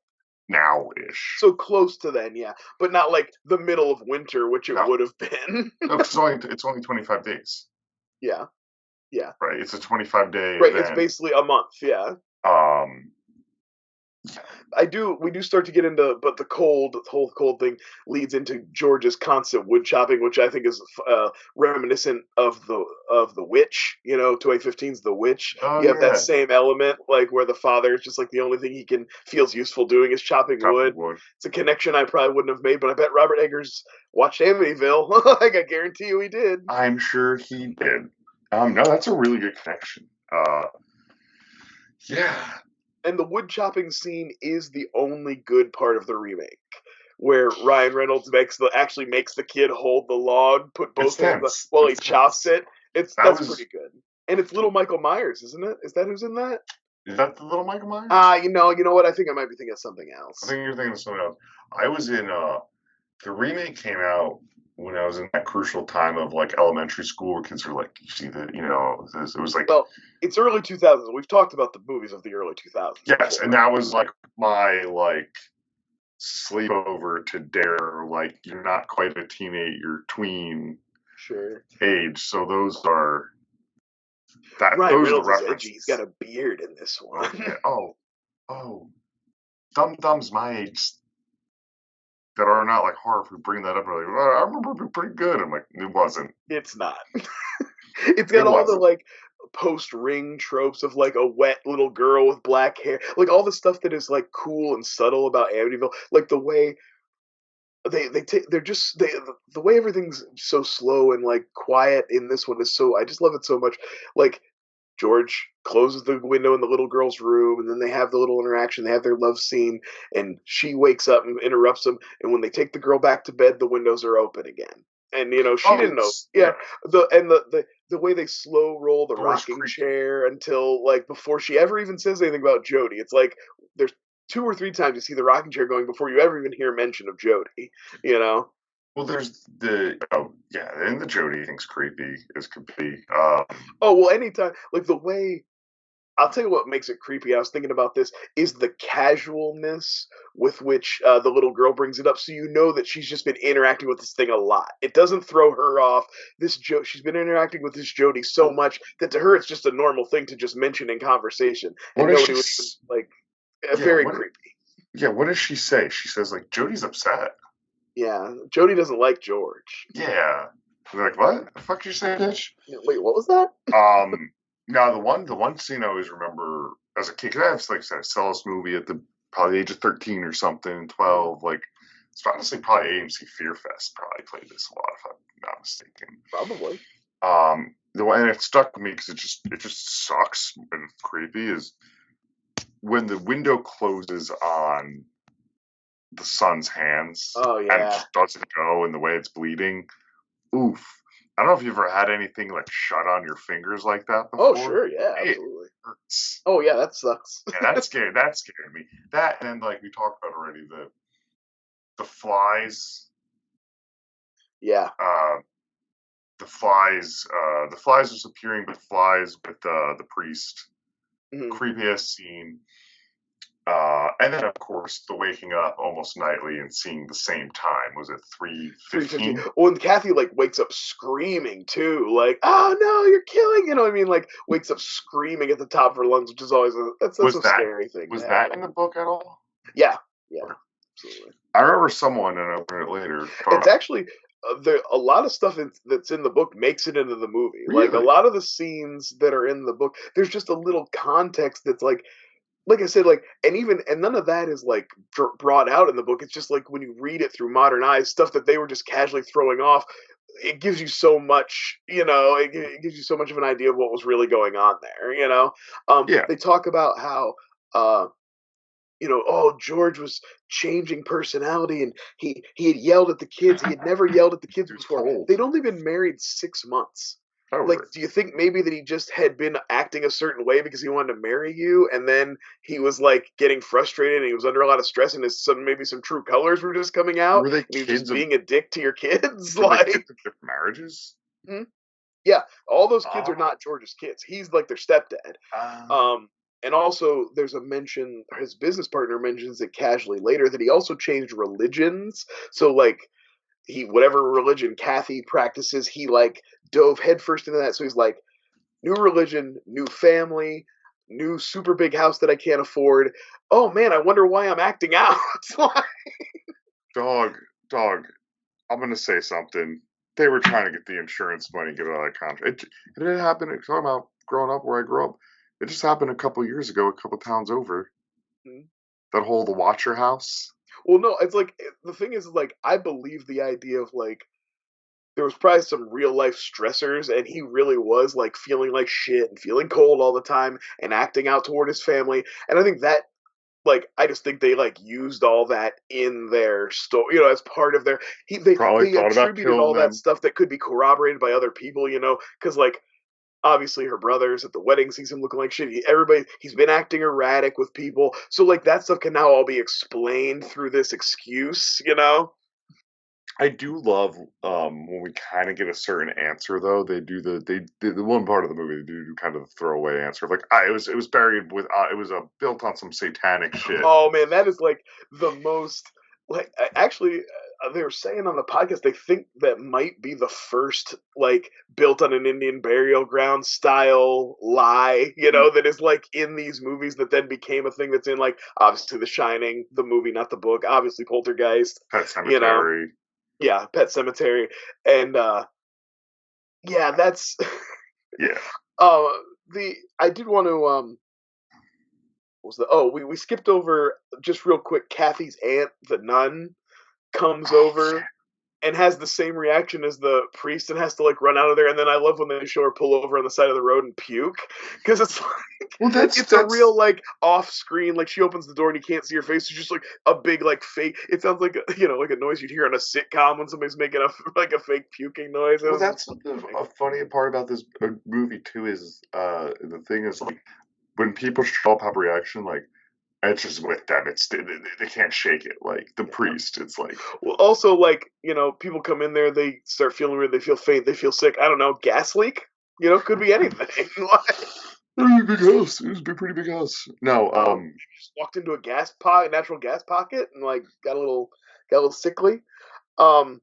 now-ish. So close to then, yeah, but not like the middle of winter, which it No, would have been. no, 'cause it's only 25 days, Yeah, yeah, right? It's a 25-day right. It's event. basically a month. Yeah, Um, we do start to get into, but the whole cold thing leads into George's constant wood chopping, which I think is reminiscent of the Witch. 2015's The Witch. oh You have that yeah, same element, like where the father is just like the only thing he feels useful doing is chopping chopping wood. wood. It's a connection I probably wouldn't have made, but I bet Robert Eggers watched Amityville. Like I guarantee you he did. I'm sure he did. No, that's a really good connection. Yeah, And the wood chopping scene is the only good part of the remake, where Ryan Reynolds actually makes the kid hold the log, put it's both hands tense. while he It's chops tense. it. That That's was pretty good. And it's little Michael Myers, isn't it? Is that who's in that? Is that the little Michael Myers? You know what? I think I might be thinking of something I else. think you're thinking of something else. I was in the remake came out when I was in that crucial time of like elementary school where kids were like, you see it was like, Well, it's early 2000s. We've talked about the movies of the early 2000s yes, and before. that was like my like sleepover to dare, like, you're not quite a teenage, you're tween Sure. age. So those are that. Ryan Those are the Reynolds is edgy. He's got references. a beard in this one. Okay. Oh, Dum Dums my age that are not like horror. If we bring that up, are like, well, I remember it being pretty good. I'm like, it wasn't. It's not. It's got It all the wasn't. like post-Ring tropes of like a wet little girl with black hair, like all the stuff that is like cool and subtle about Amityville, like the way they take they're just they the way everything's so slow and like quiet in this one is so I just love it so much. Like George closes the window in the little girl's room, and then they have the little interaction. They have their love scene, and she wakes up and interrupts them. And when they take the girl back to bed, the windows are open again. And she Oh, didn't know. it's Yeah, the way they slow roll the doors rocking creak. chair until like before she ever even says anything about Jody. It's like there's 2 or 3 times you see the rocking chair going before you ever even hear mention of Jody. You know. Well, there's yeah, and the Jody thing's creepy as could be. Oh well, anytime like the way I'll tell you what makes it creepy. I was thinking about this is the casualness with which the little girl brings it up, so you know that she's just been interacting with this thing a lot. It doesn't throw her off. She's been interacting with this Jody so much that to her it's just a normal thing to just mention in conversation, What and does nobody she? would even like. Yeah, Very creepy. yeah. What does she say? She says like Jody's upset. Yeah, Jody doesn't like George. Yeah. They're like, what the fuck you say, bitch? Wait, what was that? Now the one scene I always remember as a kid, 'cause I have, like I said, I saw this movie at the probably age of 13 or something, 12. Like, it's honestly probably AMC Fear Fest probably played this a lot, if I'm not mistaken. Probably. The one, and it stuck with me because it just sucks and creepy is when the window closes on the son's hands Oh and it yeah. just doesn't go, and the way it's bleeding. Oof. I don't know if you've ever had anything like shut on your fingers like that Oh before. sure, yeah, It absolutely. hurts. Oh yeah, that sucks. Yeah, that scared me. That, and like we talked about already, the flies, Yeah. uh the flies just appearing with flies with the priest. Mhm. Creepiest scene. And then of course the waking up almost nightly and seeing the same time. Was it 3:50. 3:15? Well, and Kathy like wakes up screaming too, like, "Oh no, you're killing!" You know what I mean? Like wakes up screaming at the top of her lungs, which is always that's Was a that scary thing to was have. that in the book at all? Yeah, yeah, Okay. absolutely. I remember someone, and I'll open it later, talking It's about actually there a lot of stuff that's in the book makes it into the movie. Like a really. lot of the scenes that are in the book, there's just a little context that's like I said, like, and none of that is like brought out in the book. It's just like when you read it through modern eyes, stuff that they were just casually throwing off. It gives you so much, it gives you so much of an idea of what was really going on there. Yeah. They talk about how, uh, oh, George was changing personality, and he had yelled at the kids. He had never yelled at the kids He was before. cold. They'd only been married 6 months. Like, Over. do you think maybe that he just had been acting a certain way because he wanted to marry you, and then he was like getting frustrated and he was under a lot of stress, and maybe some true colors were just coming out, Were they and he was just kids of being a dick to your kids? were they Like, kids of different marriages? hmm? Yeah, all those kids are Oh. not George's kids. He's like their stepdad. Um, and also, there's a mention. His business partner mentions it casually later that he also changed religions. So, like, whatever religion Kathy practices, he like dove headfirst into that. So he's like, new religion, new family, new super big house that I can't afford. Oh man, I wonder why I'm acting out. Dog. I'm gonna say something. They were trying to get the insurance money, get out of that contract. It didn't happen. Talking about growing up where I grew up, it just happened a couple years ago, a couple towns over. That whole the Watcher house. Well, no, it's like the thing is like I believe the idea of like there was probably some real life stressors, and he really was like feeling like shit and feeling cold all the time and acting out toward his family. And I think that I just think they like used all that in their story, as part of their Probably they thought about attributed killing all that them. stuff that could be corroborated by other people, because like obviously her brothers at the wedding sees him looking like shit. He's been acting erratic with people, so like that stuff can now all be explained through this excuse. I do love when we kind of get a certain answer though. They do the one part of the movie they do kind of the throwaway answer of like it was buried with it was built on some satanic shit. Oh man, that is like the most like actually they were saying on the podcast they think that might be the first like built on an Indian burial ground style lie, that is like in these movies that then became a thing that's in like obviously The Shining, the movie, not the book, obviously Poltergeist, Pet you know, Cemetery. yeah, Pet Cemetery, and yeah, that's Yeah. the I did want to what was the we skipped over just real quick. Kathy's aunt, the nun, comes Oh, yeah. over and has the same reaction as the priest and has to like run out of there. And then I love when they show her pull over on the side of the road and puke because it's like Well, it's a real like off screen, like she opens the door and you can't see her face. It's just like a big like fake. It sounds like like a noise you'd hear on a sitcom when somebody's making like a fake puking noise. Well, that's a funny part about this movie too. Is the thing is like when people show up, have a reaction like. It's just with them. They can't shake it. Like the priest, it's like. Well, also like people come in there, they start feeling weird, they feel faint, they feel sick. I don't know, gas leak. Could be anything. Big house. It was a pretty big house. No, just walked into a natural gas pocket, and like got a little sickly. Um,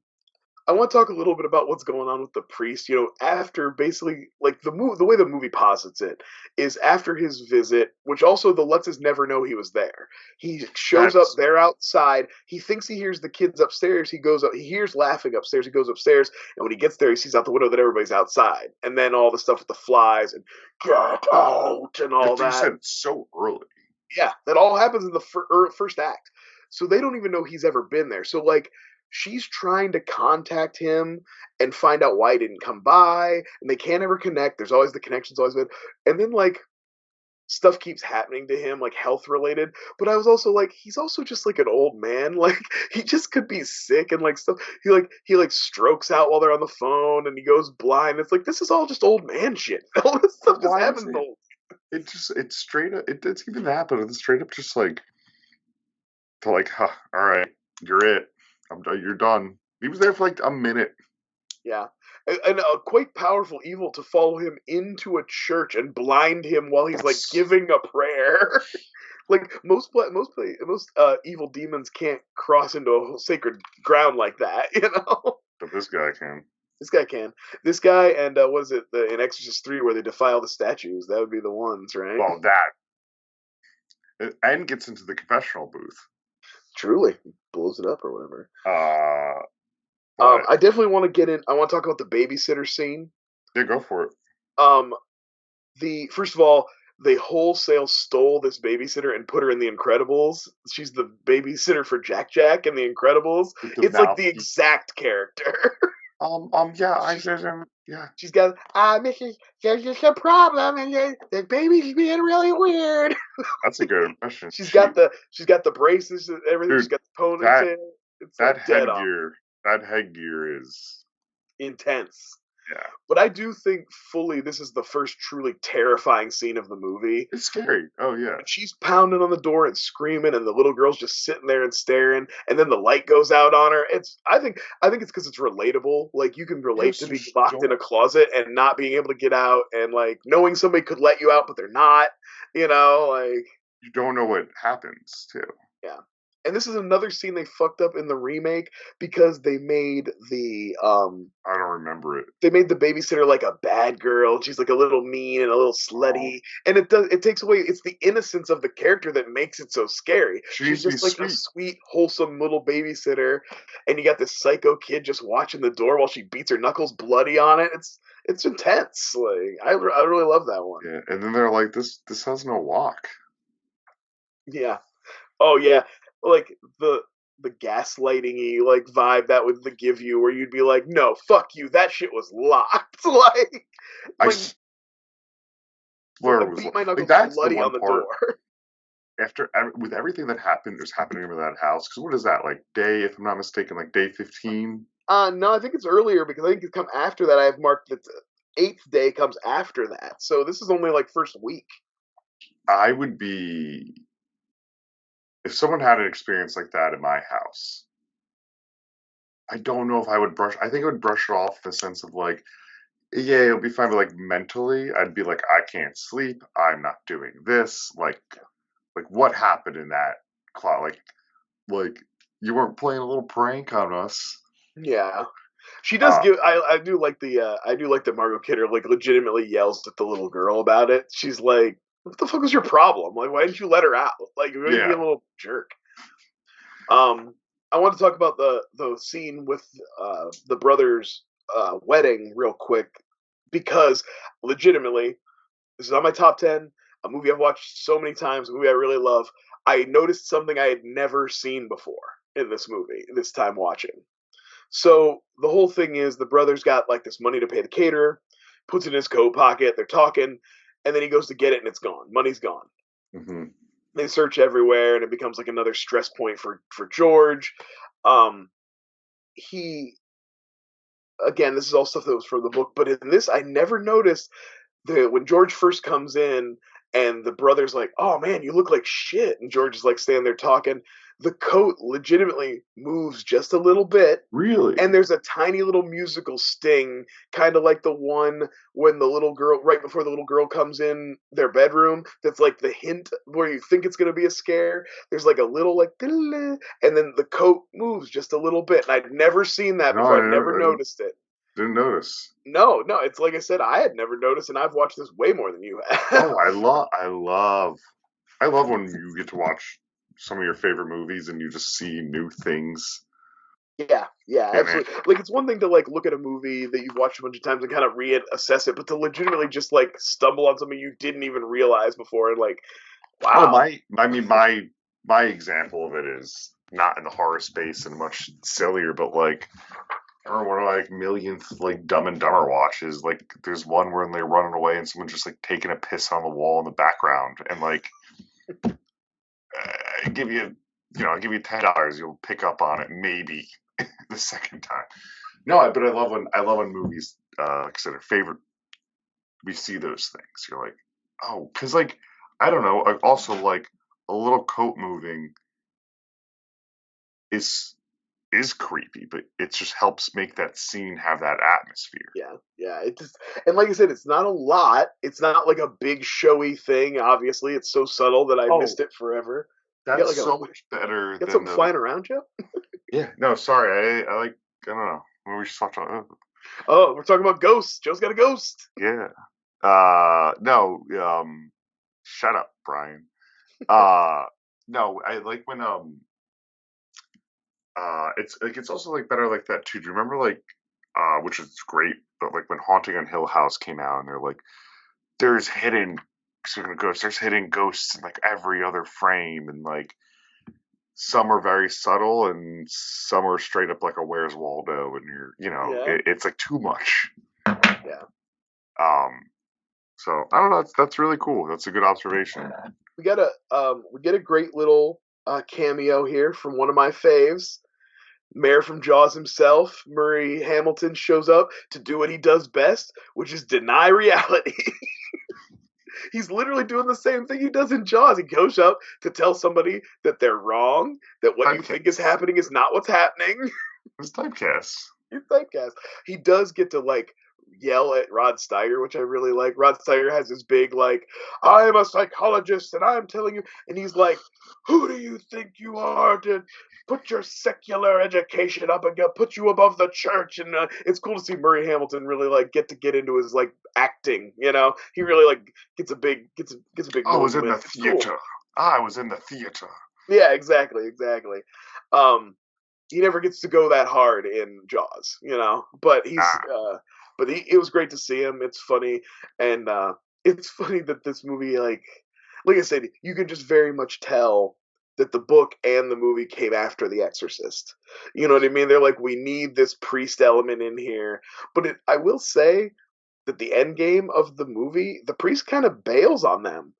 I want to talk a little bit about what's going on with the priest. After basically like the way the movie posits it is after his visit, which also the lets us never know he was there. He shows up there outside. He thinks he hears the kids upstairs. He goes up. He hears laughing upstairs. He goes upstairs, and when he gets there, he sees out the window that everybody's outside. And then all the stuff with the flies and get out and all that. You said so early. Yeah, that all happens in the first act. So they don't even know he's ever been there. So like she's trying to contact him and find out why he didn't come by, and they can't ever connect. There's always the connection's always good. And then like stuff keeps happening to him, like health related. But I was also like, he's also just like an old man. Like he just could be sick and like stuff. He strokes out while they're on the phone and he goes blind. It's like this is all just old man shit. All this stuff just happens. It's straight up. It's even that, but it's straight up just like to like, huh, all right, you're it. You're done. He was there for like a minute. Yeah, and a quite powerful evil to follow him into a church and blind him while he's like giving a prayer. Like most evil demons can't cross into a sacred ground like that, But this guy can. This guy can. This guy and what is it? In Exorcist 3 where they defile the statues. That would be the ones, right? Well, that and gets into the confessional booth. Truly, blows it up or whatever. But, I definitely want to get in. I want to talk about the babysitter scene. Yeah, go for it. First of all, they wholesale stole this babysitter and put her in The Incredibles. She's the babysitter for Jack Jack in The Incredibles. It's like the exact character. Yeah. She's got, Mrs. There's just a problem, and the baby's being really weird. That's a good impression. She's got the braces and everything. Dude, she's got the ponytail. That headgear is intense. Yeah. But I do think fully this is the first truly terrifying scene of the movie. It's scary. Oh yeah. She's pounding on the door and screaming, and the little girl's just sitting there and staring, and then the light goes out on her. I think it's because it's relatable. Like you can relate to being locked in a closet and not being able to get out, and like knowing somebody could let you out but they're not. Like you don't know what happens too. Yeah. And this is another scene they fucked up in the remake because they made the I don't remember it. They made the babysitter like a bad girl. She's like a little mean and a little slutty, and it takes away. It's the innocence of the character that makes it so scary. She's just like a sweet, wholesome little babysitter, and you got this psycho kid just watching the door while she beats her knuckles bloody on it. It's intense. Like I really love that one. Yeah, and then they're like, this has no lock. Yeah. Oh yeah. Like the gaslighting-y like vibe that would give you, where you'd be like, no, fuck you, that shit was locked. I swear it was beat my knuckles bloody on the door. After with everything that happened, there's happening in that house. Because what is that like day? If I'm not mistaken, like day 15. No, I think it's earlier because I think it's come after that. I have marked that the 8th day comes after that, so this is only like first week. I would be. If someone had an experience like that in my house, I don't know if I would brush. I think I would brush it off in the sense of like, yeah, it'll be fine. But like mentally, I'd be like, I can't sleep. I'm not doing this. Like what happened in that closet? Like You weren't playing a little prank on us. Yeah. She does Uh, give. I do like the. I do like that Margot Kidder like legitimately yells at the little girl about it. She's like, "What the fuck was your problem? Like, why didn't you let her out? Like, you're gonna be a yeah. little jerk." Um, I want to talk about the scene with the brothers' wedding real quick because legitimately, this is on my top 10. A movie I've watched so many times. A movie I really love. I noticed something I had never seen before in this movie. This time watching. So the whole thing is the brother's got like this money to pay the caterer, puts it in his coat pocket. They're talking, and then he goes to get it, and it's gone. Money's gone. Hmm. They search everywhere, and it becomes like another stress point for George. Um, he again, this is all stuff that was from the book, but in this, I never noticed that when George first comes in and the brother's like, "Oh man, you look like shit," and George is like standing there talking. The coat legitimately moves just a little bit, Really? and there's a tiny little musical sting, kind of like the one when the little girl, right before the little girl comes in their bedroom, that's like the hint where you think it's going to be a scare. There's like a little like, and then the coat moves just a little bit. And I'd never seen that No, before. I'd never I noticed it. didn't notice. No, no, it's like I said, I had never noticed, and I've watched this way more than you have. Oh, I love when you get to watch some of your favorite movies and you just see new things Yeah, yeah, in it. absolutely. Like it's one thing to like look at a movie that you've watched a bunch of times and kind of reassess it, but to legitimately just like stumble on something you didn't even realize before and like, Oh, wow. my example of it is not in the horror space and much sillier, but like I remember one of my like millionth like Dumb and Dumber watches. Like there's one where they're running away and someone's just like taking a piss on the wall in the background, and like I give you, I'll give you $10, you'll pick up on it maybe the second time. No, but I love when movies, like I said, are favorite. We see those things. You're like, oh, because like I don't know. Also, like a little coat moving is creepy, but it just helps make that scene have that atmosphere. Yeah, yeah. It just and like I said, it's not a lot. It's not like a big showy thing. Obviously, it's so subtle that I Oh, missed it forever. You got that's like so much better got than something the. flying around, Joe? Yeah, no, sorry. I like. I don't know. We just talked about. Oh, we're talking about ghosts. Joe's got a ghost. Yeah. No. Shut up, Brian. No. I like when it's like it's also like better like that too. Do you remember like which is great, but like when Haunting on Hill House came out and they're like there's hidden sort of ghosts, there's hidden ghosts in like every other frame, and like some are very subtle and some are straight up like a Where's Waldo, and Yeah, it's like too much. yeah. Um, so I don't know. That's really cool. That's a good observation. We get a great little cameo here from one of my faves. Mayor from Jaws himself, Murray Hamilton, shows up to do what he does best, which is deny reality. He's literally doing the same thing he does in Jaws. He goes up to tell somebody that they're wrong, that what you think is Typecast. happening is not what's happening. It's typecast. He's typecast. He does get to like yell at Rod Steiger, which I really like. Rod Steiger has this big like, I am a psychologist and I'm telling you, and he's like, who do you think you are to put your secular education up and put you above the church? And it's cool to see Murray Hamilton really like get into his like acting. You know, he really like gets a big I was in the moment. It's cool. theater. I was in the theater. Yeah, exactly, exactly. Um, he never gets to go that hard in Jaws, you know. Ah, But it was great to see him. It's funny, and it's funny that this movie, like I said, you can just very much tell that the book and the movie came after The Exorcist. You know what I mean? They're like, we need this priest element in here. I will say that the end game of the movie, the priest kind of bails on them.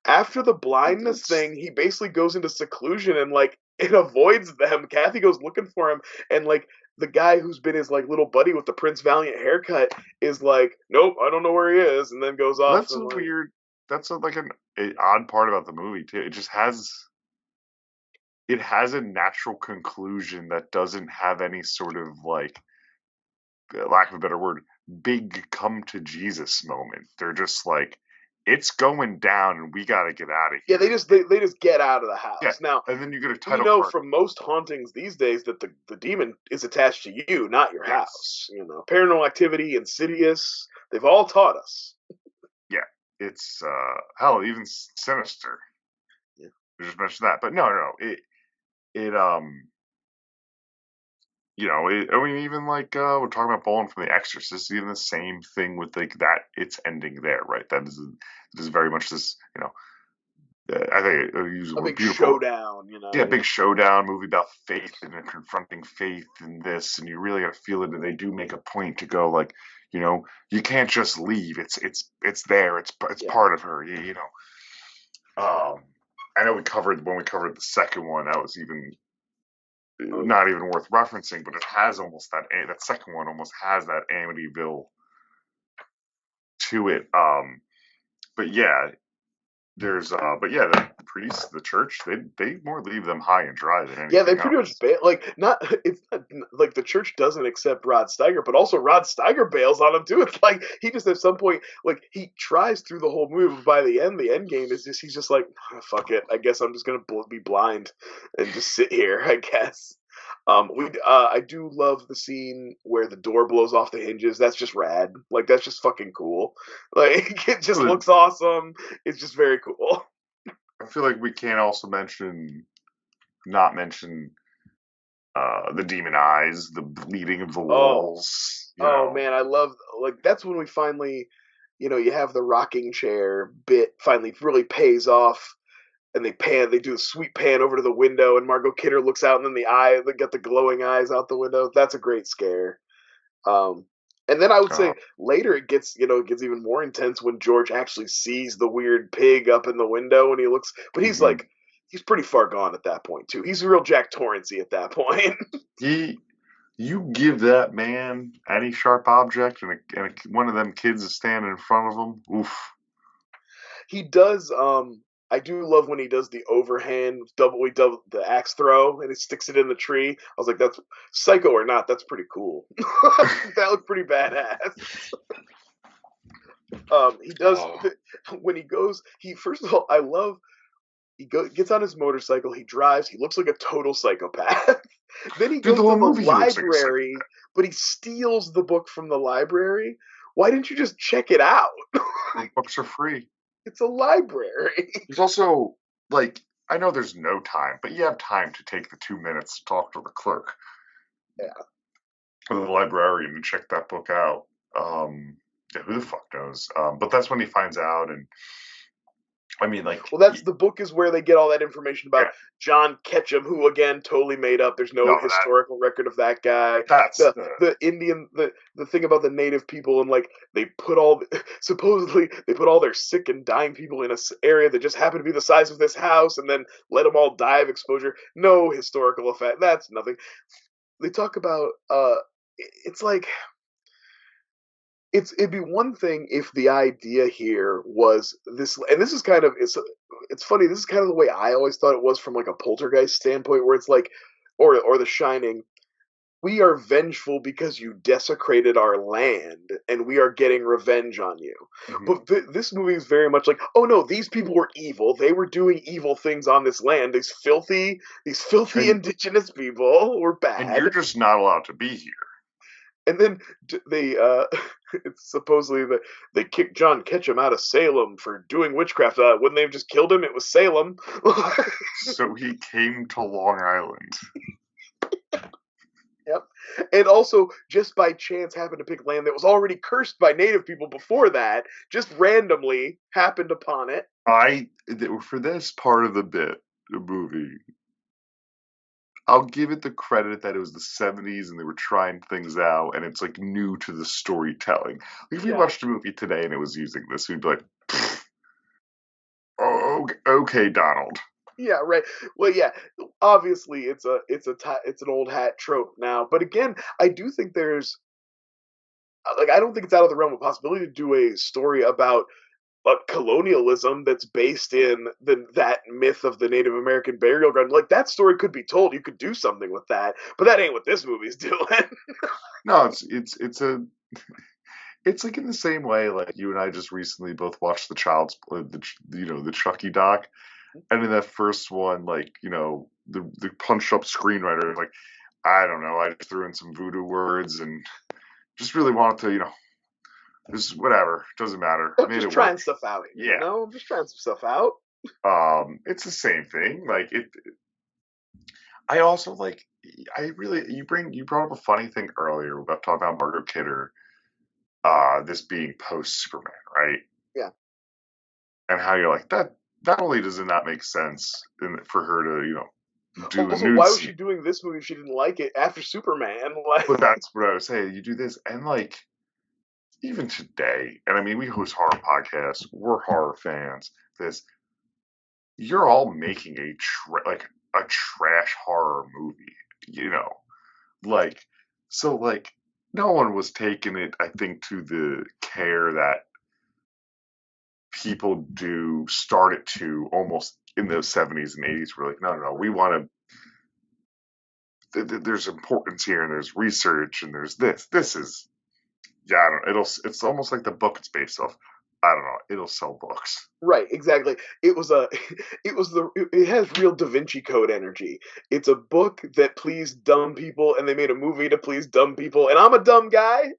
After the blindness it's thing, he basically goes into seclusion and like it avoids them. Kathy goes looking for him, and like the guy who's been his like little buddy with the Prince Valiant haircut is like, nope, I don't know where he is, and then goes off that's and a like, weird. That's like an odd part about the movie too. It has a natural conclusion that doesn't have any sort of like, lack of a better word, big come to Jesus moment. They're just like it's going down, and we got to get out of Yeah, here. they just get out of the house. Yeah, Now, and then you get a we title know card. from most hauntings these days that the demon is attached to you, not your house. You know, Paranormal Activity, Insidious, they've all taught us. Yeah, it's hell, even Sinister. Yeah. We just mentioned that, but no, I mean, even like we're talking about Bowling from The Exorcist, even the same thing with like that. It's ending there, right? That is very much this, I think I use the A word big beautiful. showdown, Yeah, big showdown movie about faith and confronting faith in this, and you really got to feel it. And they do make a point to go like, you can't just leave. It's there. It's part of her. I know when we covered the second one, that was even not even worth referencing, but it has almost that second one almost has that Amityville to it. But yeah, the priests, the church, they more leave them high and dry than anything. Yeah, they pretty much bail. Like, it's not like the church doesn't accept Rod Steiger, but also Rod Steiger bails on him too. It's like he just at some point, like he tries through the whole movie, but by the end game is just he's just like, fuck it. I guess I'm just gonna be blind and just sit here. I guess. I do love the scene where the door blows off the hinges. That's just rad. Like that's just fucking cool. Like it just looks awesome. It's just very cool. I feel like we can't also not mention the demon eyes, the bleeding of the walls. Man, I love like that's when we finally, you have the rocking chair bit finally really pays off, and they do a sweet pan over to the window, and Margot Kidder looks out, and then they got the glowing eyes out the window. That's a great scare. And then I would say later it gets even more intense when George actually sees the weird pig up in the window, and he looks, but he's like. He's pretty far gone at that point too. He's a real Jack Torrance-y at that point. You give that man any sharp object, and one of them kids is standing in front of him. Oof. He does. I do love when he does the overhand double the axe throw, and he sticks it in the tree. I was like, that's psycho or not. That's pretty cool. That looked pretty badass. He does when he goes. He first of all, I love. Gets on his motorcycle, he drives, he looks like a total psychopath. Then he goes to the library, but he steals the book from the library. Why didn't you just check it out? Books are free. It's a library. There's also, like, I know there's no time, but you have time to take the 2 minutes to talk to the clerk. Yeah. Or the librarian and check that book out. Yeah, who the fuck knows? But that's when he finds out, and I mean, like, the book is where they get all that information about John Ketchum, who again totally made up. There's no historical record of that guy. That's the Indian, the thing about the native people, and like supposedly they put all their sick and dying people in a area that just happened to be the size of this house, and then let them all die of exposure. No historical effect. That's nothing. They talk about it's like. It'd be one thing if the idea here was this, and this is kind of it's funny. This is kind of the way I always thought it was from like a poltergeist standpoint, where it's like, or The Shining. We are vengeful because you desecrated our land, and we are getting revenge on you. Mm-hmm. But this movie is very much like, oh no, these people were evil. They were doing evil things on this land. These filthy indigenous people were bad, and you're just not allowed to be here. And then they, it's supposedly that they kicked John Ketchum out of Salem for doing witchcraft. Wouldn't they have just killed him? It was Salem. So he came to Long Island. Yep. And also, just by chance, happened to pick land that was already cursed by native people before that. Just randomly happened upon it. For this part of the movie, I'll give it the credit that it was the 70s and they were trying things out, and it's like new to the storytelling. Like if we watched a movie today and it was using this, we'd be like, "Oh, okay, Donald." Yeah, right. Well, yeah. Obviously, it's an old hat trope now, but again, I do think there's I don't think it's out of the realm of possibility to do a story about colonialism that's based in that myth of the Native American burial ground. Like that story could be told. You could do something with that, but that ain't what this movie's doing. No, it's like in the same way, like you and I just recently both watched the Chucky doc, and in that first one, like the punched up screenwriter, like I don't know, I just threw in some voodoo words and just really wanted to, just whatever, doesn't matter, I'm made just it work. trying stuff out here, Yeah. I'm just trying some stuff out. It's the same thing. Like it. I also like. You brought up a funny thing earlier about talking about Margot Kidder. This being post Superman, right? Yeah. And how you're like that. Not only does it not make sense for her to do a Also, nude why was scene, she doing this movie if she didn't like it after Superman? Like, but that's what I was saying. You do this, and like even today, and I mean, we host horror podcasts. We're horror fans. This you're all making like a trash horror movie, like so like no one was taking it, I think, to the care that people do start it to almost in the 70s and 80s. We're like, no, we want to. There's importance here, and there's research, and there's this is yeah. I don't know. It's almost like the book it's based off. I don't know. It'll sell books. right, exactly. It was a, it has real Da Vinci Code energy. It's a book that pleased dumb people, and they made a movie to please dumb people, and I'm a dumb guy,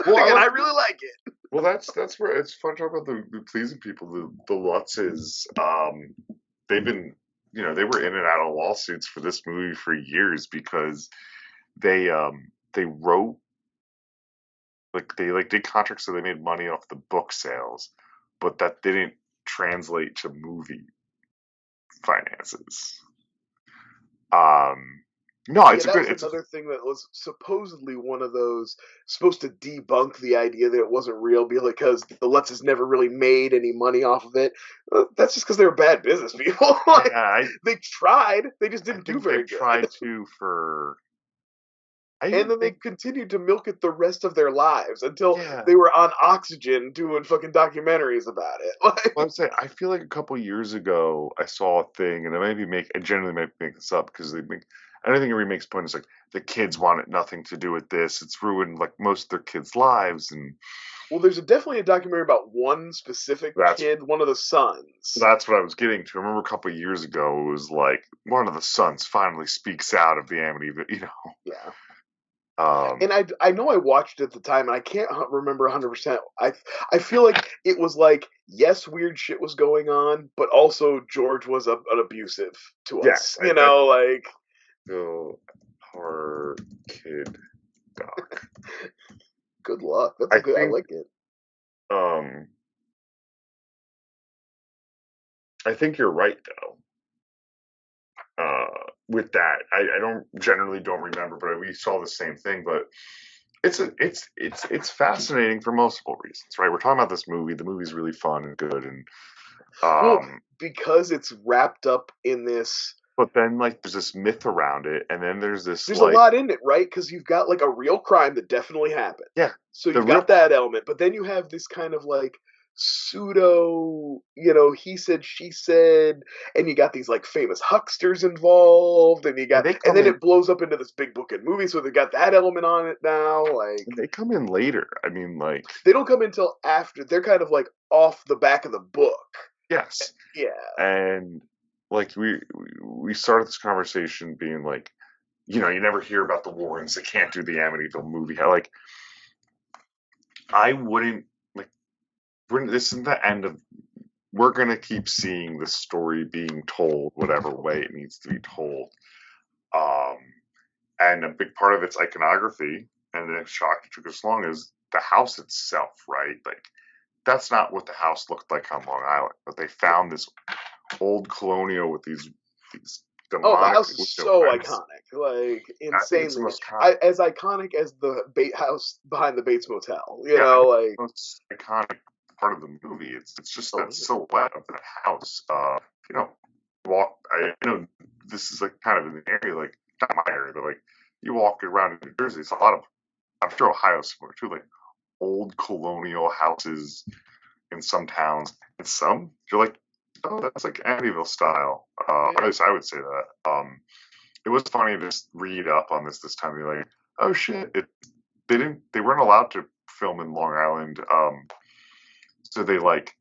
Well, and I really like it. well, that's where it's fun talking about the pleasing people. The Lutzes, they've been, they were in and out of lawsuits for this movie for years because they wrote they did contracts so they made money off the book sales, but that didn't translate to movie finances. No, Yeah, it's a that good. was another thing that was supposedly one of those supposed to debunk the idea that it wasn't real because the Lutzes never really made any money off of it. That's just because they were bad business people. Like, Yeah, they tried, they just I didn't do think very they've good. tried to for. I And even then they think, continued to milk it the rest of their lives until yeah. they were on oxygen doing fucking documentaries about it. Well, Like, I'm saying I feel like a couple years ago I saw a thing, and I generally might make this up because they make. I don't think it really makes point. It's like the kids wanted nothing to do with this. It's ruined like most of their kids' lives, and well, there's definitely a documentary about one specific that's kid, one of the sons. that's what I was getting to. I remember a couple of years ago it was like one of the sons finally speaks out of the Amityville. Yeah. Um, And I know I watched it at the time, and I can't remember 100%. I feel like it was like, yes, weird shit was going on, but also George was an abusive to yes, us. that's Like, the horror kid doc. good luck. That's I a good. I think like it. um, I think you're right though. With that, I don't generally don't remember, but we saw the same thing. But it's fascinating for multiple reasons, right? We're talking about this movie. The movie's really fun and good, and Well, um, because it's wrapped up in this. but then like there's this myth around it, and then there's this There's a like lot in it, right? Because you've got like a real crime that definitely happened. yeah, So the you've real got that element, but then you have this kind of like pseudo, he said, she said, and you got these like famous hucksters involved, and they and come then in it blows up into this big book and movie, so they got that element on it now. Like, they come in later. I mean, like they don't come until after. They're kind of like off the back of the book. yes, Yeah. and like we started this conversation being like, you never hear about the Warrens. They can't do the Amityville movie. Like I wouldn't like. This is the end of. We're gonna keep seeing the story being told, whatever way it needs to be told. Um, and a big part of its iconography, and the shock it took us long, is the house itself, right? Like that's not what the house looked like on Long Island, but they found this old colonial with these Oh, the demonic house is window so frames. iconic, like I think it's the insanely, most as iconic as the house behind the Bates Motel. I think Like, the most iconic part of the movie. It's just oh, that silhouette of that house. You know, walk. I know this is like kind of in the area, like not my area, but like you walk around in New Jersey. It's a lot of. I'm sure Ohio's similar too, like old colonial houses in some towns, and some you're like, oh, that's like Amityville style. At yeah. least I would say that. It was funny to just read up on this time. You're like, oh shit, they weren't allowed to film in Long Island. So they like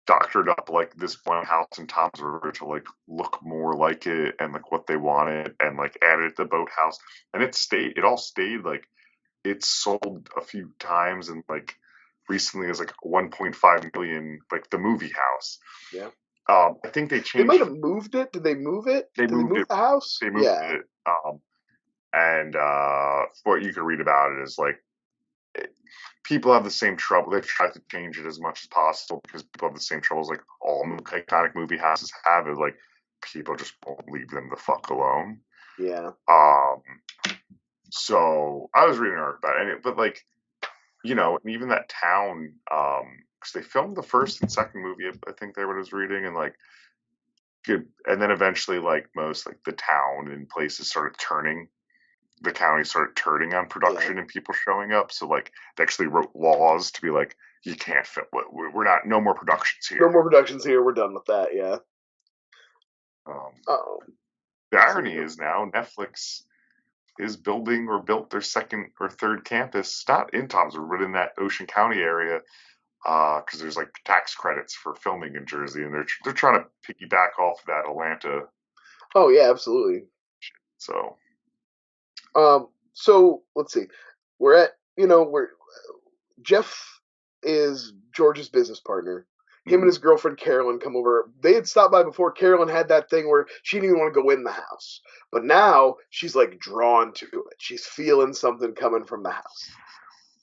doctored up like this one house in Tom's River to like look more like it and like what they wanted, and like added the boathouse, and it all stayed like it's sold a few times, and like recently is like 1.5 million, like the movie house. Yeah. I think they They might changed. have moved it. Did they move it? They Did they moved move it. the house? They moved Yeah. it. And what you can read about it is like people have the same trouble. They've tried to change it as much as possible because people have the same troubles like all iconic movie houses have. Is like people just won't leave them the fuck alone. Yeah. So I was reading an article about it, but like, you know, and even that town, because they filmed the first and second movie, I think they were was reading, and like, good, and then eventually, like most, like the town and places started turning. The county started turning on production and people showing up. So like, they actually wrote laws to be like, you can't film. We're not. No more productions here. No more productions here. We're done with that. Yeah. The irony is now Netflix is building or built their second or third campus, not in Tom's River, but in that Ocean County area, because there's like tax credits for filming in Jersey, and they're trying to piggyback off of that Atlanta. Oh yeah, absolutely. So, so let's see. We're Jeff is George's business partner. Him and his girlfriend Carolyn come over. They had stopped by before. Carolyn had that thing where she didn't even want to go in the house, but now she's like drawn to it. She's feeling something coming from the house.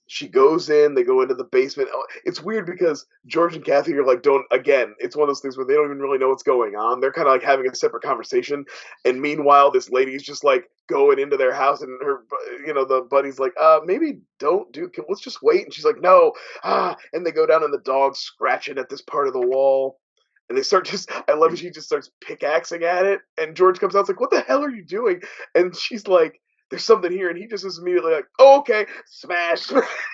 She goes in, they go into the basement. It's weird because George and Kathy are like, it's one of those things where they don't even really know what's going on. They're kind of like having a separate conversation. And meanwhile, this lady's just like going into their house, and the buddy's like, maybe let's just wait. And she's like, no. And they go down, and the dog's scratching at this part of the wall. And I love it. She just starts pickaxing at it. And George comes out, it's like, what the hell are you doing? And she's like, there's something here, and he just is immediately like, oh, okay, smash.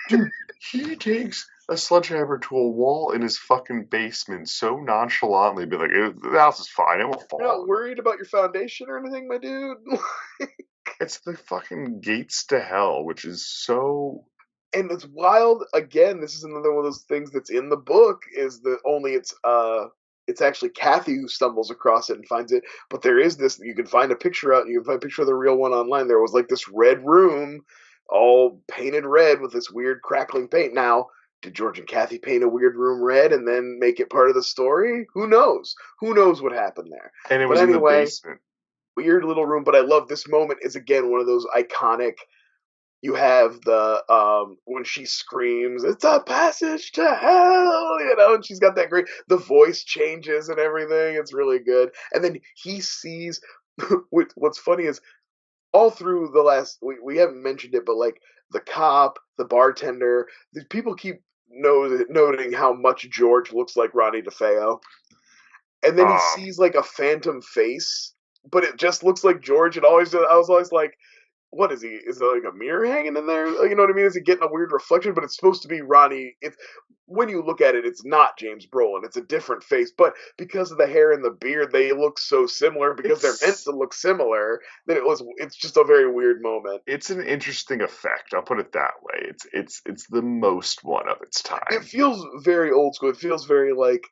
Dude, he takes a sledgehammer to a wall in his fucking basement so nonchalantly, be like, the house is fine, it won't fall. You're not worried about your foundation or anything, my dude? It's the fucking gates to hell, which is so... And it's wild, again, this is another one of those things that's in the book, is that only it's actually Kathy who stumbles across it and finds it. But there is this, you can find a picture of the real one online. There was like this red room, all painted red with this weird crackling paint. Now, did George and Kathy paint a weird room red and then make it part of the story? Who knows? Who knows what happened there? And it was in the basement. Weird little room, but I love this moment is again one of those iconic. You have the when she screams, "It's a passage to hell," and she's got that great. The voice changes and everything. It's really good. And then he sees. What's funny is all through the last. We haven't mentioned it, but like the cop, the bartender, the people keep noting how much George looks like Ronnie DeFeo, and then he sees like a phantom face, but it just looks like George. I was always like, what is he? Is there like a mirror hanging in there? You know what I mean? Is he getting a weird reflection? But it's supposed to be Ronnie. It's when you look at it, it's not James Brolin. It's a different face. But because of the hair and the beard, they look so similar because they're meant to look similar. That it's just a very weird moment. It's an interesting effect. I'll put it that way. It's the most one of its time. It feels very old school. It feels very like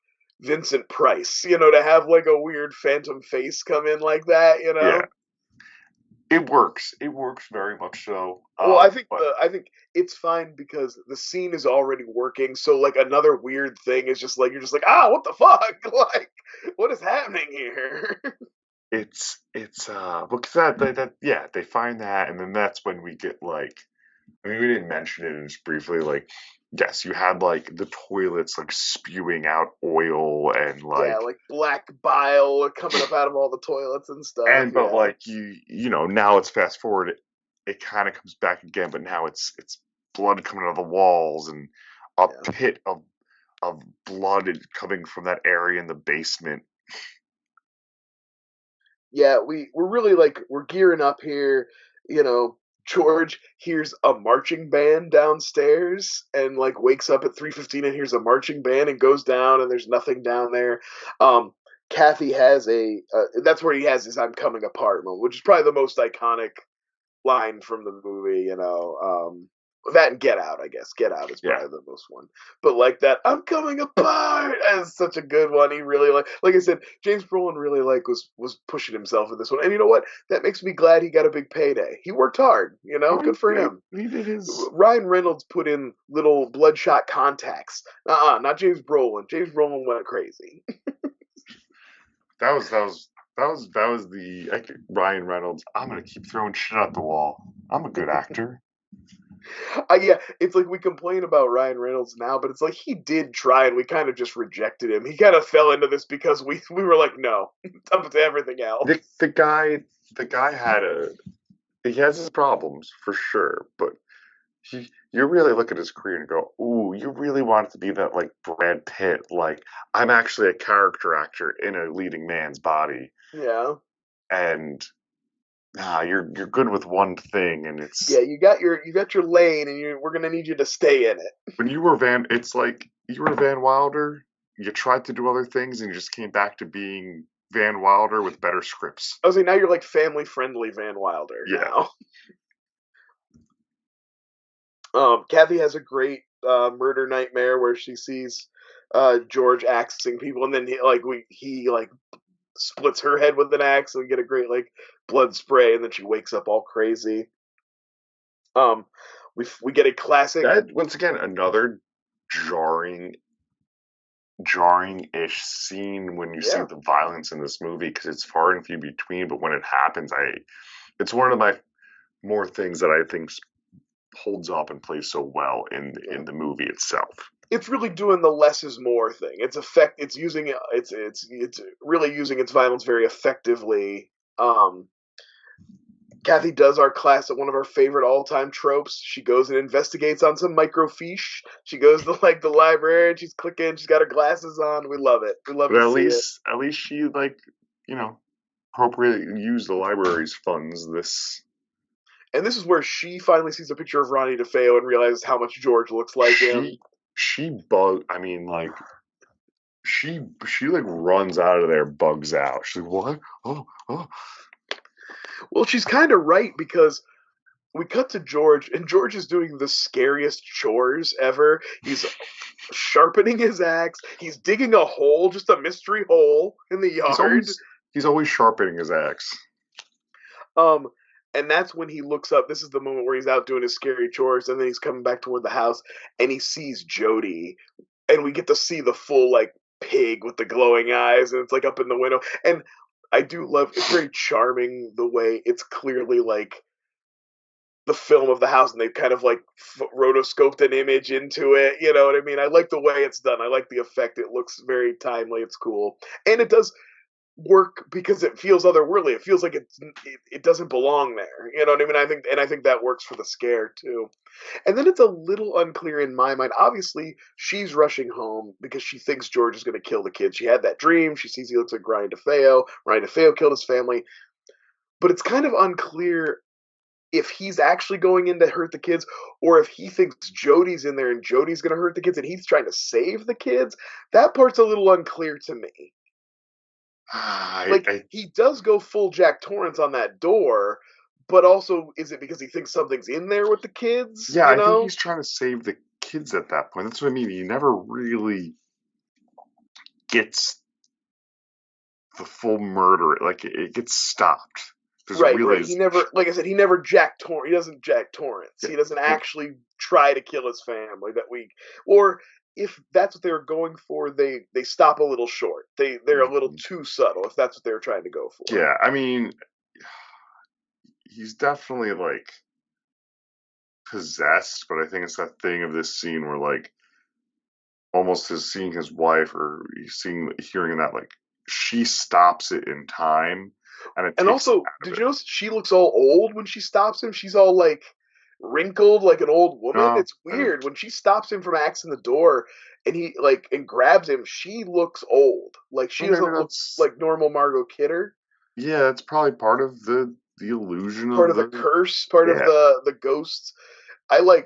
Vincent Price. To have like a weird phantom face come in like that. Yeah. It works. It works very much so. Well, I think it's fine because the scene is already working. So like another weird thing is just like you're just like, what the fuck? Like, what is happening here? It's because they find that, and then that's when we get like, I mean, we didn't mention it just briefly. Like, yes, you had like the toilets like spewing out oil and like like black bile coming up out of all the toilets and stuff. But like now it's fast forward, it kind of comes back again, but now it's blood coming out of the walls and a pit of blood coming from that area in the basement. Yeah, we're really like we're gearing up here, George hears a marching band downstairs and like wakes up at 3:15 and hears a marching band and goes down and there's nothing down there. Kathy has that's where he has his "I'm coming apart" moment, which is probably the most iconic line from the movie. That and Get Out, I guess. Get Out is probably the most one. But like that, I'm coming apart is such a good one. He really like I said, James Brolin really was pushing himself in this one. And you know what? That makes me glad he got a big payday. He worked hard, good for him. He did his. Ryan Reynolds put in little bloodshot contacts. Not James Brolin. James Brolin went crazy. That was the Ryan Reynolds. I'm gonna keep throwing shit at the wall. I'm a good actor. Yeah, it's like we complain about Ryan Reynolds now, but it's like he did try, and we kind of just rejected him. He kind of fell into this because we were like, no, up to everything else. The guy he has his problems for sure, but you really look at his career and go, ooh, you really want it to be that like Brad Pitt, like I'm actually a character actor in a leading man's body. Yeah. And you're good with one thing, and it's you got your lane, and we're gonna need you to stay in it. When you were it's like you were Van Wilder. You tried to do other things, and you just came back to being Van Wilder with better scripts. I was like, now you're like family friendly Van Wilder. Yeah. Now. Kathy has a great murder nightmare where she sees George axing people, and then he splits her head with an axe, and we get a great like blood spray, and then she wakes up all crazy. We get a classic. Once again, another jarring-ish scene when you see the violence in this movie, because it's far and few between. But when it happens, it's one of my more things that I think holds up and plays so well in the movie itself. It's really doing the less is more thing. It's using it's really using its violence very effectively. Kathy does our classic, one of our favorite all-time tropes. She goes and investigates on some microfiche. She goes to like the library and she's clicking. She's got her glasses on. We love it. We love but to see it. At least she appropriately used the library's funds. And this is where she finally sees a picture of Ronnie DeFeo and realizes how much George looks like him. She runs out of there, bugs out. She's like, what? Oh. Well, she's kind of right, because we cut to George, and George is doing the scariest chores ever. He's sharpening his axe. He's digging a hole, just a mystery hole in the yard. He's always sharpening his axe. And that's when he looks up. This is the moment where he's out doing his scary chores, and then he's coming back toward the house, and he sees Jody, and we get to see the full like pig with the glowing eyes, and it's like up in the window. And I do love, it's very charming the way it's clearly like the film of the house, and they've kind of like rotoscoped an image into it. You know what I mean? I like the way it's done. I like the effect. It looks very timely. It's cool, and it does work because it feels otherworldly. It feels like it doesn't belong there. You know what I mean? I think that works for the scare too. And then it's a little unclear in my mind. Obviously, she's rushing home because she thinks George is going to kill the kid. She had that dream. She sees he looks like Ryan DeFeo. Ryan DeFeo killed his family. But it's kind of unclear if he's actually going in to hurt the kids, or if he thinks Jody's in there and Jody's going to hurt the kids and he's trying to save the kids. That part's a little unclear to me. He does go full Jack Torrance on that door, but also, is it because he thinks something's in there with the kids? Yeah, I think he's trying to save the kids at that point. That's what I mean. He never really gets the full murder. Like, it gets stopped. Right. He never, like I said, he never He doesn't Jack Torrance. Yeah. He doesn't actually try to kill his family or if that's what they were going for, they stop a little short. They're a little too subtle if that's what they were trying to go for. Yeah, I mean, he's definitely like possessed, but I think it's that thing of this scene where like almost seeing his wife, or hearing that like she stops it in time, and also, did you notice she looks all old when she stops him? She's all like wrinkled like an old woman. It's weird. When she stops him from axing the door and he and grabs him, she looks old. Like she doesn't look like normal Margot Kidder. Yeah, that's probably part of the illusion, part of the curse, part of the ghosts.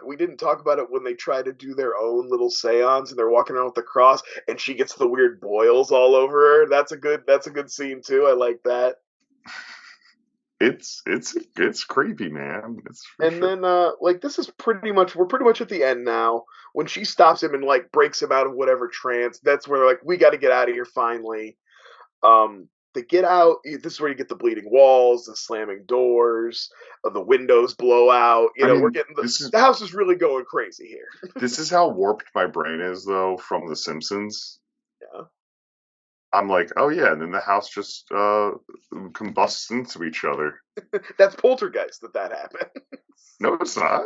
We didn't talk about it when they try to do their own little seance and they're walking around with the cross and she gets the weird boils all over her. That's a good scene too. I like that. it's creepy, man. It's for And sure. then like this is we're pretty much at the end now. When she stops him and like breaks him out of whatever trance, that's where they're like, we got to get out of here finally. They get out. This is where you get the bleeding walls, the slamming doors, the windows blow out. I We're mean, getting the house is really going crazy here. this is how warped my brain is though from The Simpsons. Yeah, I'm like, oh yeah, and then the house just combusts into each other. that's Poltergeist that happened. No, it's not.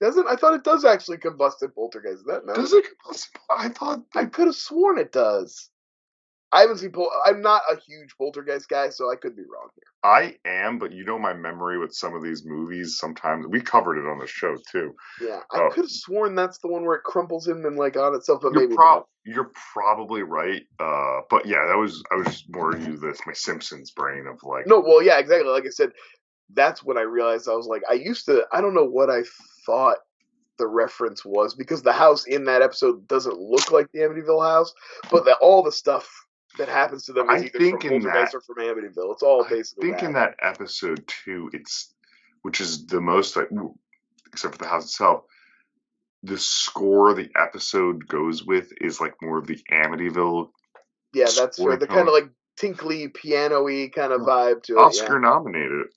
Doesn't I thought it does actually combust in Poltergeist? Is that no? Does it combust? I thought I could have sworn it does. I haven't seen. I'm not a huge Poltergeist guy, so I could be wrong here. I am, but you know my memory with some of these movies. Sometimes we covered it on the show too. Yeah, I could have sworn that's the one where it crumples in and like on itself, but maybe you're probably right. But yeah, I was just more use this my Simpsons brain of like. No, well, yeah, exactly. Like I said, that's when I realized I was like, I don't know what I thought the reference was because the house in that episode doesn't look like the Amityville house, but all the stuff that happens to them is either from Poltergeist or from Amityville. It's all basically. I think in that episode too, which is the most like, except for the house itself. The score the episode goes with is like more of the Amityville. Yeah, that's right. The kind of like tinkly, piano-y kind of vibe to it. Oscar nominated.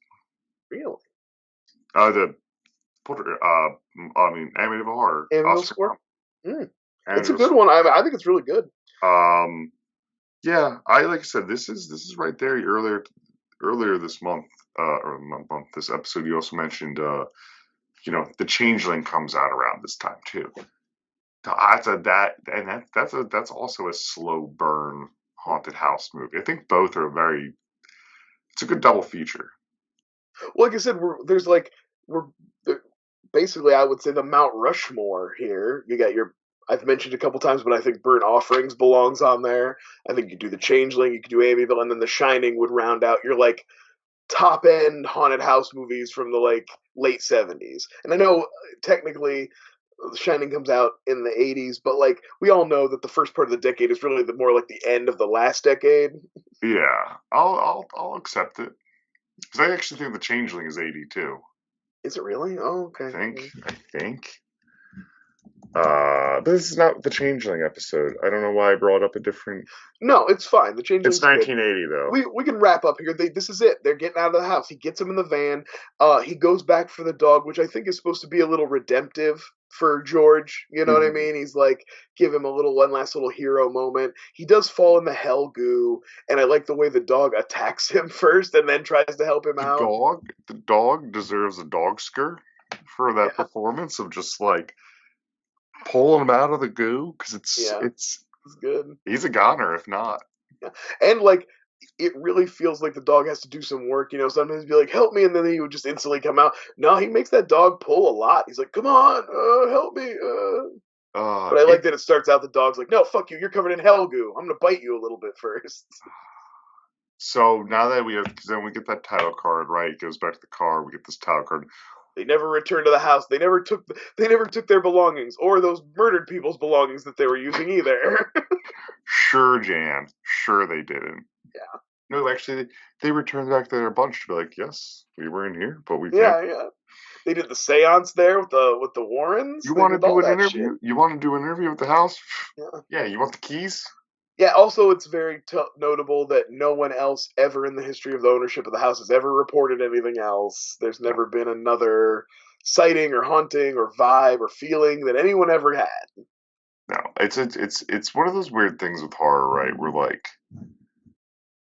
Really? The Amityville Horror. Amityville score. It's a good one. I think it's really good. Yeah, like I said, this is right there. Earlier this month, this episode, you also mentioned, the Changeling comes out around this time too. That's also a slow burn haunted house movie. I think both are it's a good double feature. Well, like I said, we're basically, I would say the Mount Rushmore here. You got I've mentioned a couple times, but I think Burnt Offerings belongs on there. I think you could do The Changeling, you could do Amityville, and then The Shining would round out your like top end haunted house movies from the like late 70s. And I know technically The Shining comes out in the 80s, but like we all know that the first part of the decade is really more like the end of the last decade. Yeah, I'll accept it because I actually think The Changeling is 82. Is it really? Oh, okay. I think. But this is not the Changeling episode. I don't know why I brought up a different. No, it's fine. The Changeling. It's 1980 though. We can wrap up here. This is it. They're getting out of the house. He gets him in the van. He goes back for the dog, which I think is supposed to be a little redemptive for George. You know what I mean? He's like, give him one last little hero moment. He does fall in the hell goo, and I like the way the dog attacks him first and then tries to help him out. The dog deserves a dog skirt for that performance of just like pulling him out of the goo because it's good. He's a goner if not. Yeah. And like it really feels like the dog has to do some work, sometimes be like, help me, and then he would just instantly come out. No, he makes that dog pull a lot. He's like, come on, help me. But I like that it starts out the dog's like, no, fuck you, you're covered in hell goo. I'm gonna bite you a little bit first. So now that because then we get that title card, right? It goes back to the car, we get this title card. They never returned to the house. They never took their belongings or those murdered people's belongings that they were using either. Sure, Jan. Sure, they didn't. Yeah. No, actually, they returned back to their bunch to be like, yes, we were in here, but we can't. Yeah. They did the seance there with the Warrens. You want to do an interview? Shit. You want to do an interview with the house? Yeah. You want the keys? Yeah, also it's very notable that no one else ever in the history of the ownership of the house has ever reported anything else. There's never been another sighting or haunting or vibe or feeling that anyone ever had. No, it's one of those weird things with horror, right? Where like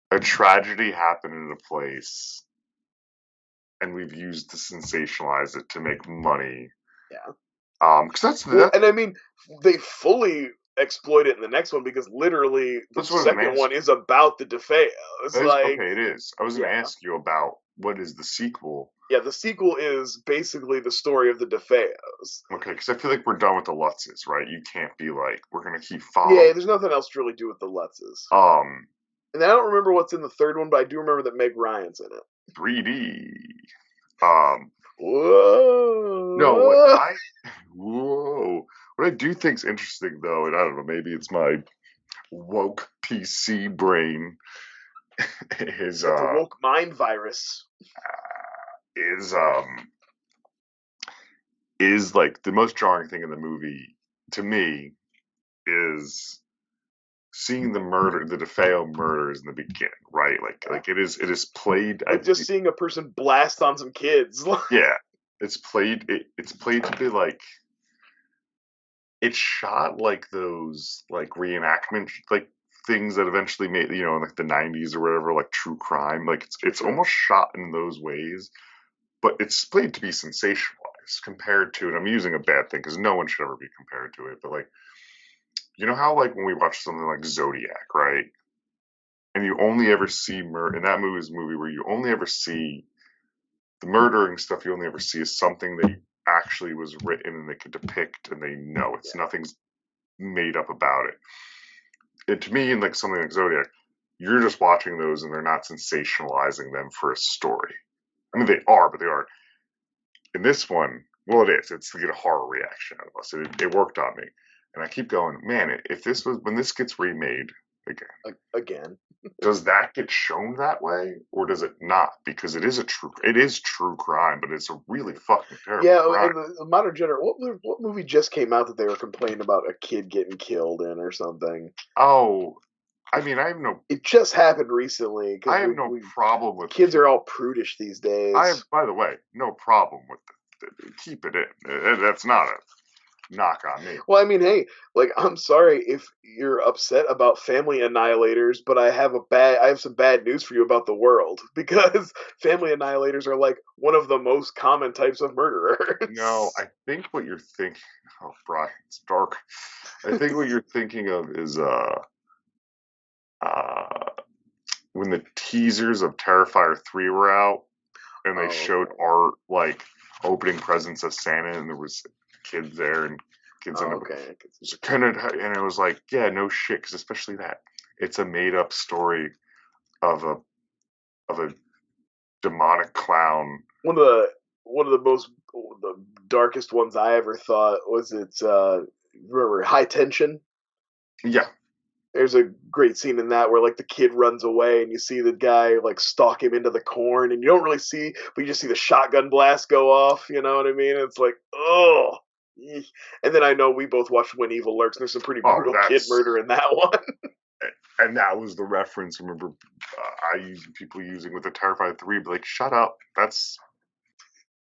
a tragedy happened in a place and we've used to sensationalize it to make money. Yeah. Because and I mean, they fully exploit it in the next one because literally the second one is about the DeFeos. Okay, it is. I was going to ask you about what is the sequel. Yeah, the sequel is basically the story of the DeFeos. Okay, because I feel like we're done with the Lutzes, right? You can't be like, we're going to keep following. Yeah, there's nothing else to really do with the Lutzes. And I don't remember what's in the third one, but I do remember that Meg Ryan's in it. 3D. Whoa. No, what I do think's interesting, though, and I don't know, maybe it's my woke PC brain, is the woke mind virus. is is like the most jarring thing in the movie to me is seeing the murder, the DeFeo murders in the beginning, right? Like it is played. Like just seeing a person blast on some kids. Yeah, it's played. It's played to be like it's shot like those like reenactment like things that eventually made in like the 90s or whatever, like true crime. Like it's Sure. almost shot in those ways, but it's played to be sensationalized compared to. And I'm using a bad thing because no one should ever be compared to it, but like you know how like when we watch something like Zodiac, right? And you only ever see murder in that movie where you only ever see the murdering stuff. You only ever see is something that actually was written and they could depict, and they know it's nothing's made up about it. And to me, in like something like Zodiac, you're just watching those and they're not sensationalizing them for a story. I mean, they are, but they aren't. In this one, well, it is. It's to get a horror reaction out of us. It worked on me, and I keep going, man. If this was when this gets remade Again, does that get shown that way, or does it not? Because it is true crime, but it's a really fucking terrible crime. and the modern generation. What movie just came out that they were complaining about a kid getting killed in or something? Oh, I mean, I have no. It just happened recently I because have no problem with kids are all prudish these days. I have, by the way, no problem with keep it in. That's not a knock on me. Well, I mean, hey, like I'm sorry if you're upset about family annihilators, but I have some bad news for you about the world because family annihilators are like one of the most common types of murderers. No, I think what you're thinking. Oh, Brian, it's dark. I think what you're thinking of is uh when the teasers of Terrifier 3 were out and they showed art like opening presents of Santa and there was kids there and kids in okay. and it was like, yeah, no shit, because especially that it's a made up story of a demonic clown. The darkest ones I ever thought was remember High Tension? Yeah, There's a great scene in that where like the kid runs away and you see the guy like stalk him into the corn and you don't really see, but you just see the shotgun blast go off. You know what I mean? It's like, oh. And then I know we both watched When Evil Lurks, and there's some pretty brutal kid murder in that one. And that was the reference. Remember, people using with the Terrified 3, but like, shut up. That's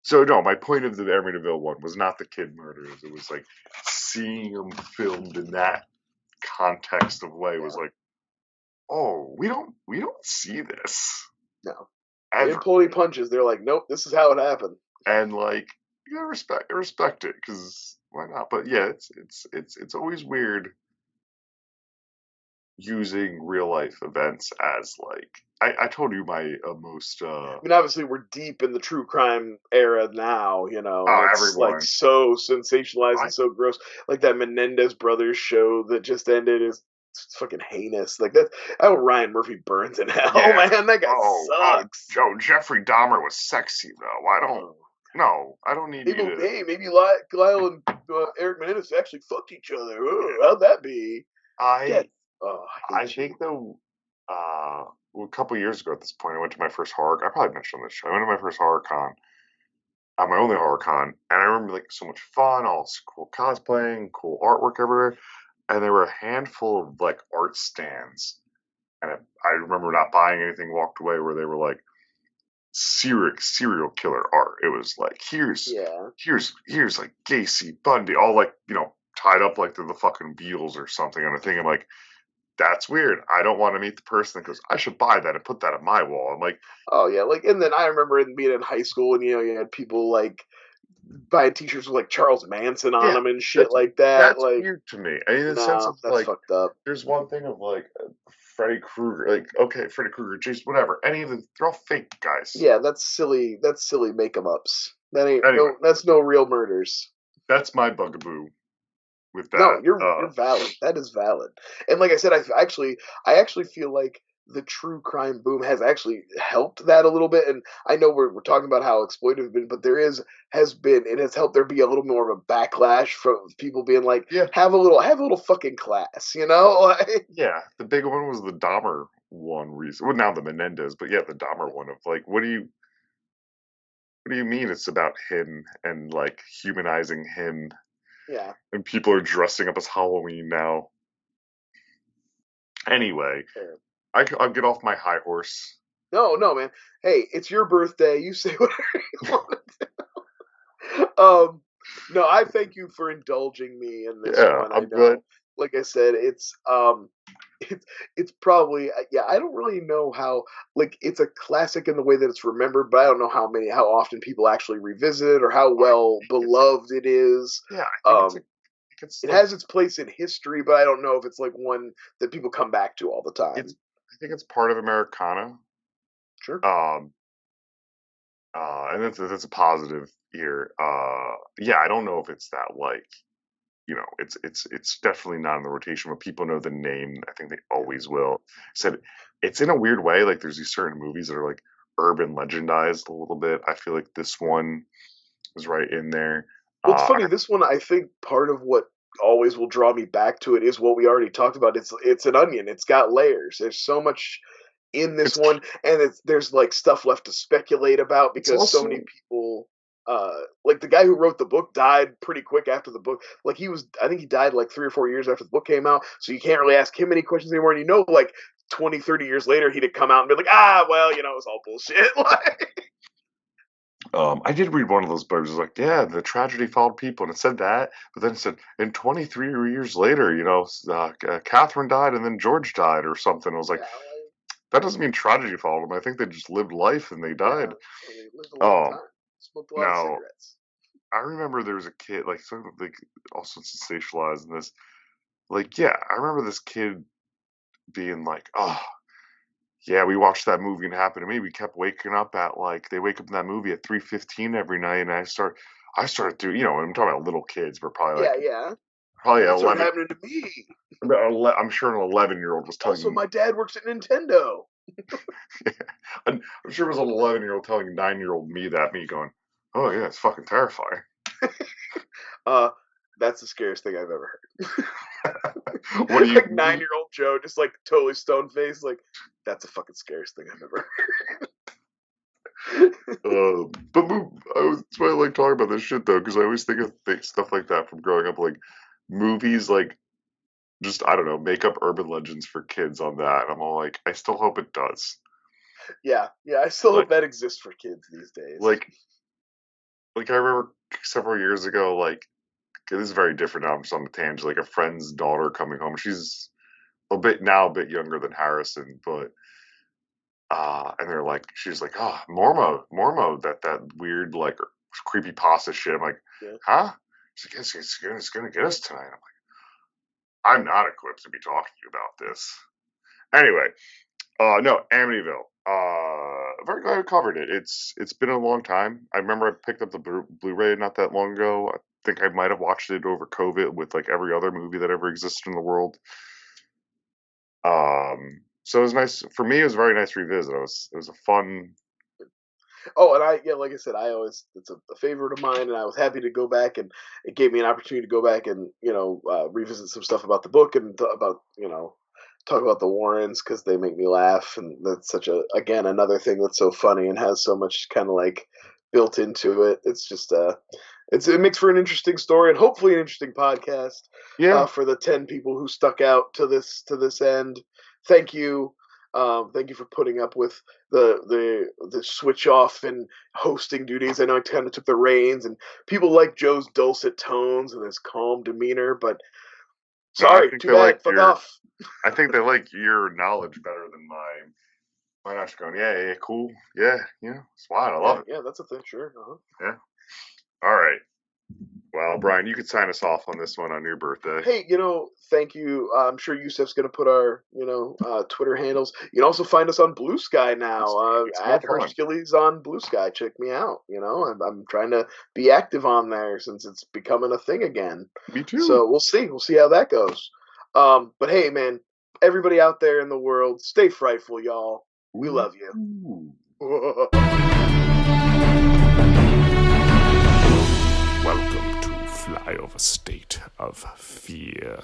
so no. My point of the Amityville one was not the kid murders. It was like seeing them filmed in that context of way was like, oh, we don't see this. No, they Ever. didn't pull any punches. They're like, nope, this is how it happened. And like, you gotta respect it, because why not? But yeah, it's always weird using real life events as like I told you my most I mean, obviously we're deep in the true crime era now, you know, and it's everyone. like so sensationalized and so gross. Like that Menendez brothers show that just ended is fucking heinous. Like that, oh, Ryan Murphy burns in hell, man. That guy sucks. Joe Jeffrey Dahmer was sexy though. I don't need Maybe, you to. hey, maybe Lyle and Eric Menendez actually fucked each other. Ooh, how'd that be? I I think though, a couple years ago at this point, I went to my first horror. I probably mentioned this show. I went to my first horror con, my only horror con, and I remember like so much fun, all this cool cosplaying, cool artwork everywhere, and there were a handful of like art stands, and I remember not buying anything, walked away where they were like serial killer art. It was like here's like Gacy, Bundy, all like tied up like they're the fucking Beatles or something. And I'm thinking like, that's weird. I don't want to meet the person that goes, I should buy that and put that on my wall. I'm like, oh yeah, like, and then I remember being in high school and you had people like buying T-shirts with like Charles Manson on them and shit like that. That's like weird to me. I mean, in the sense of that's like, fucked up. there's one thing of like Freddy Krueger, like okay, Freddy Krueger, Jason, whatever. Any of them, they're all fake guys. Yeah, that's silly. That's silly make 'em ups. That ain't that's no real murders. That's my bugaboo with that. No, you're valid. That is valid. And like I said, I actually feel like the true crime boom has actually helped that a little bit. And I know we're talking about how exploitive it's been, but it has helped there be a little more of a backlash from people being like, have a little fucking class, you know? Like, yeah, the big one was the Dahmer one reason. Well, now the Menendez, but yeah, the Dahmer one of like, what do you? what do you mean it's about him and like humanizing him? Yeah. And people are dressing up as Halloween now. Anyway, I'll get off my high horse. No, man. Hey, it's your birthday. You say whatever you want to do. No, I thank you for indulging me in this one. I'm good. Like I said, it's probably I don't really know how, like, it's a classic in the way that it's remembered, but I don't know how often people actually revisit it or how well beloved it is. Yeah, I think it has its place in history, but I don't know if it's like one that people come back to all the time. I think it's part of Americana. Sure. And that's a positive here. Yeah, I don't know if it's that, like, it's definitely not in the rotation, but people know the name. I think they always will. Said it's in a weird way. Like, there's these certain movies that are like urban legendized a little bit. I feel like this one is right in there. Well, it's funny. This one, I think part of what always will draw me back to it is what we already talked about. It's an onion. It's got layers. There's so much in this one, and there's like stuff left to speculate about because also, so many people. Like the guy who wrote the book died pretty quick after the book. Like I think he died like 3 or 4 years after the book came out. So you can't really ask him any questions anymore. And like 20, 30 years later, he'd have come out and be like, well, it was all bullshit. I did read one of those books. It was like, yeah, the tragedy followed people, and it said that, but then it said, and 23 years later, Catherine died, and then George died, or something. I was like, that doesn't mean tragedy followed them. I think they just lived life and they died. Yeah, they lived a long time. Smoked a lot of cigarettes. I remember there was a kid, like, sort of like also sensationalized in this. Like, yeah, I remember this kid being like, oh, yeah, we watched that movie and it happened to me. We kept waking up at, like, they wake up in that movie at 3:15 every night, and I started to, I'm talking about little kids, but probably like, probably that's 11. What happened to me. I'm sure an 11-year-old was telling. Also, my dad works at Nintendo. Yeah. I'm sure it was an 11-year-old telling 9-year-old me that, me going, oh yeah, it's fucking terrifying. That's the scariest thing I've ever heard. What do you like 9-year-old Joe, just like totally stone faced, like, that's the fucking scariest thing I've ever heard. But that's why I like talking about this shit though, because I always think of stuff like that from growing up, like movies, like just, I don't know, make up urban legends for kids on that. And I'm all like, I still hope it does. Yeah, I still hope that exists for kids these days. Like I remember several years ago, like, this is very different now, I'm just on the tangent, like a friend's daughter coming home. She's a bit younger than Harrison, but and they're like, she's like, oh, Mormo, that weird, like, creepy pasta shit. I'm like, huh? She's like, it's gonna get us tonight. I'm like, I'm not equipped to be talking to you about this. Anyway, no, Amityville. Very glad I covered it. It's been a long time. I remember I picked up the Blu-ray not that long ago. I think I might have watched it over COVID with like every other movie that ever existed in the world. So it was nice for me. It was a very nice revisit. It was a fun. Oh, and like I said, it's a favorite of mine, and I was happy to go back, and it gave me an opportunity to go back and revisit some stuff about the book and about talk about the Warrens because they make me laugh, and that's again another thing that's so funny and has so much kind of like built into it. It's just it makes for an interesting story and hopefully an interesting podcast. Yeah. For the 10 people who stuck out to this end, thank you. Thank you for putting up with the switch off and hosting duties. I know I kind of took the reins, and people like Joe's dulcet tones and his calm demeanor, but sorry, too bad. Fuck off. I think they like your knowledge better than mine. Mine actually going, yeah, cool, yeah, it's wild. I love it. Yeah, that's a thing, sure. Uh-huh. Yeah. All right. Well, Brian, you could sign us off on this one on your birthday. Hey, thank you. I'm sure Yusef's going to put our, Twitter handles. You can also find us on Blue Sky now. At Hercules on Blue Sky. Check me out. I'm trying to be active on there since it's becoming a thing again. Me too. So we'll see. We'll see how that goes. But hey, man, everybody out there in the world, stay frightful, y'all. We love you. Welcome to Flyover State of Fear.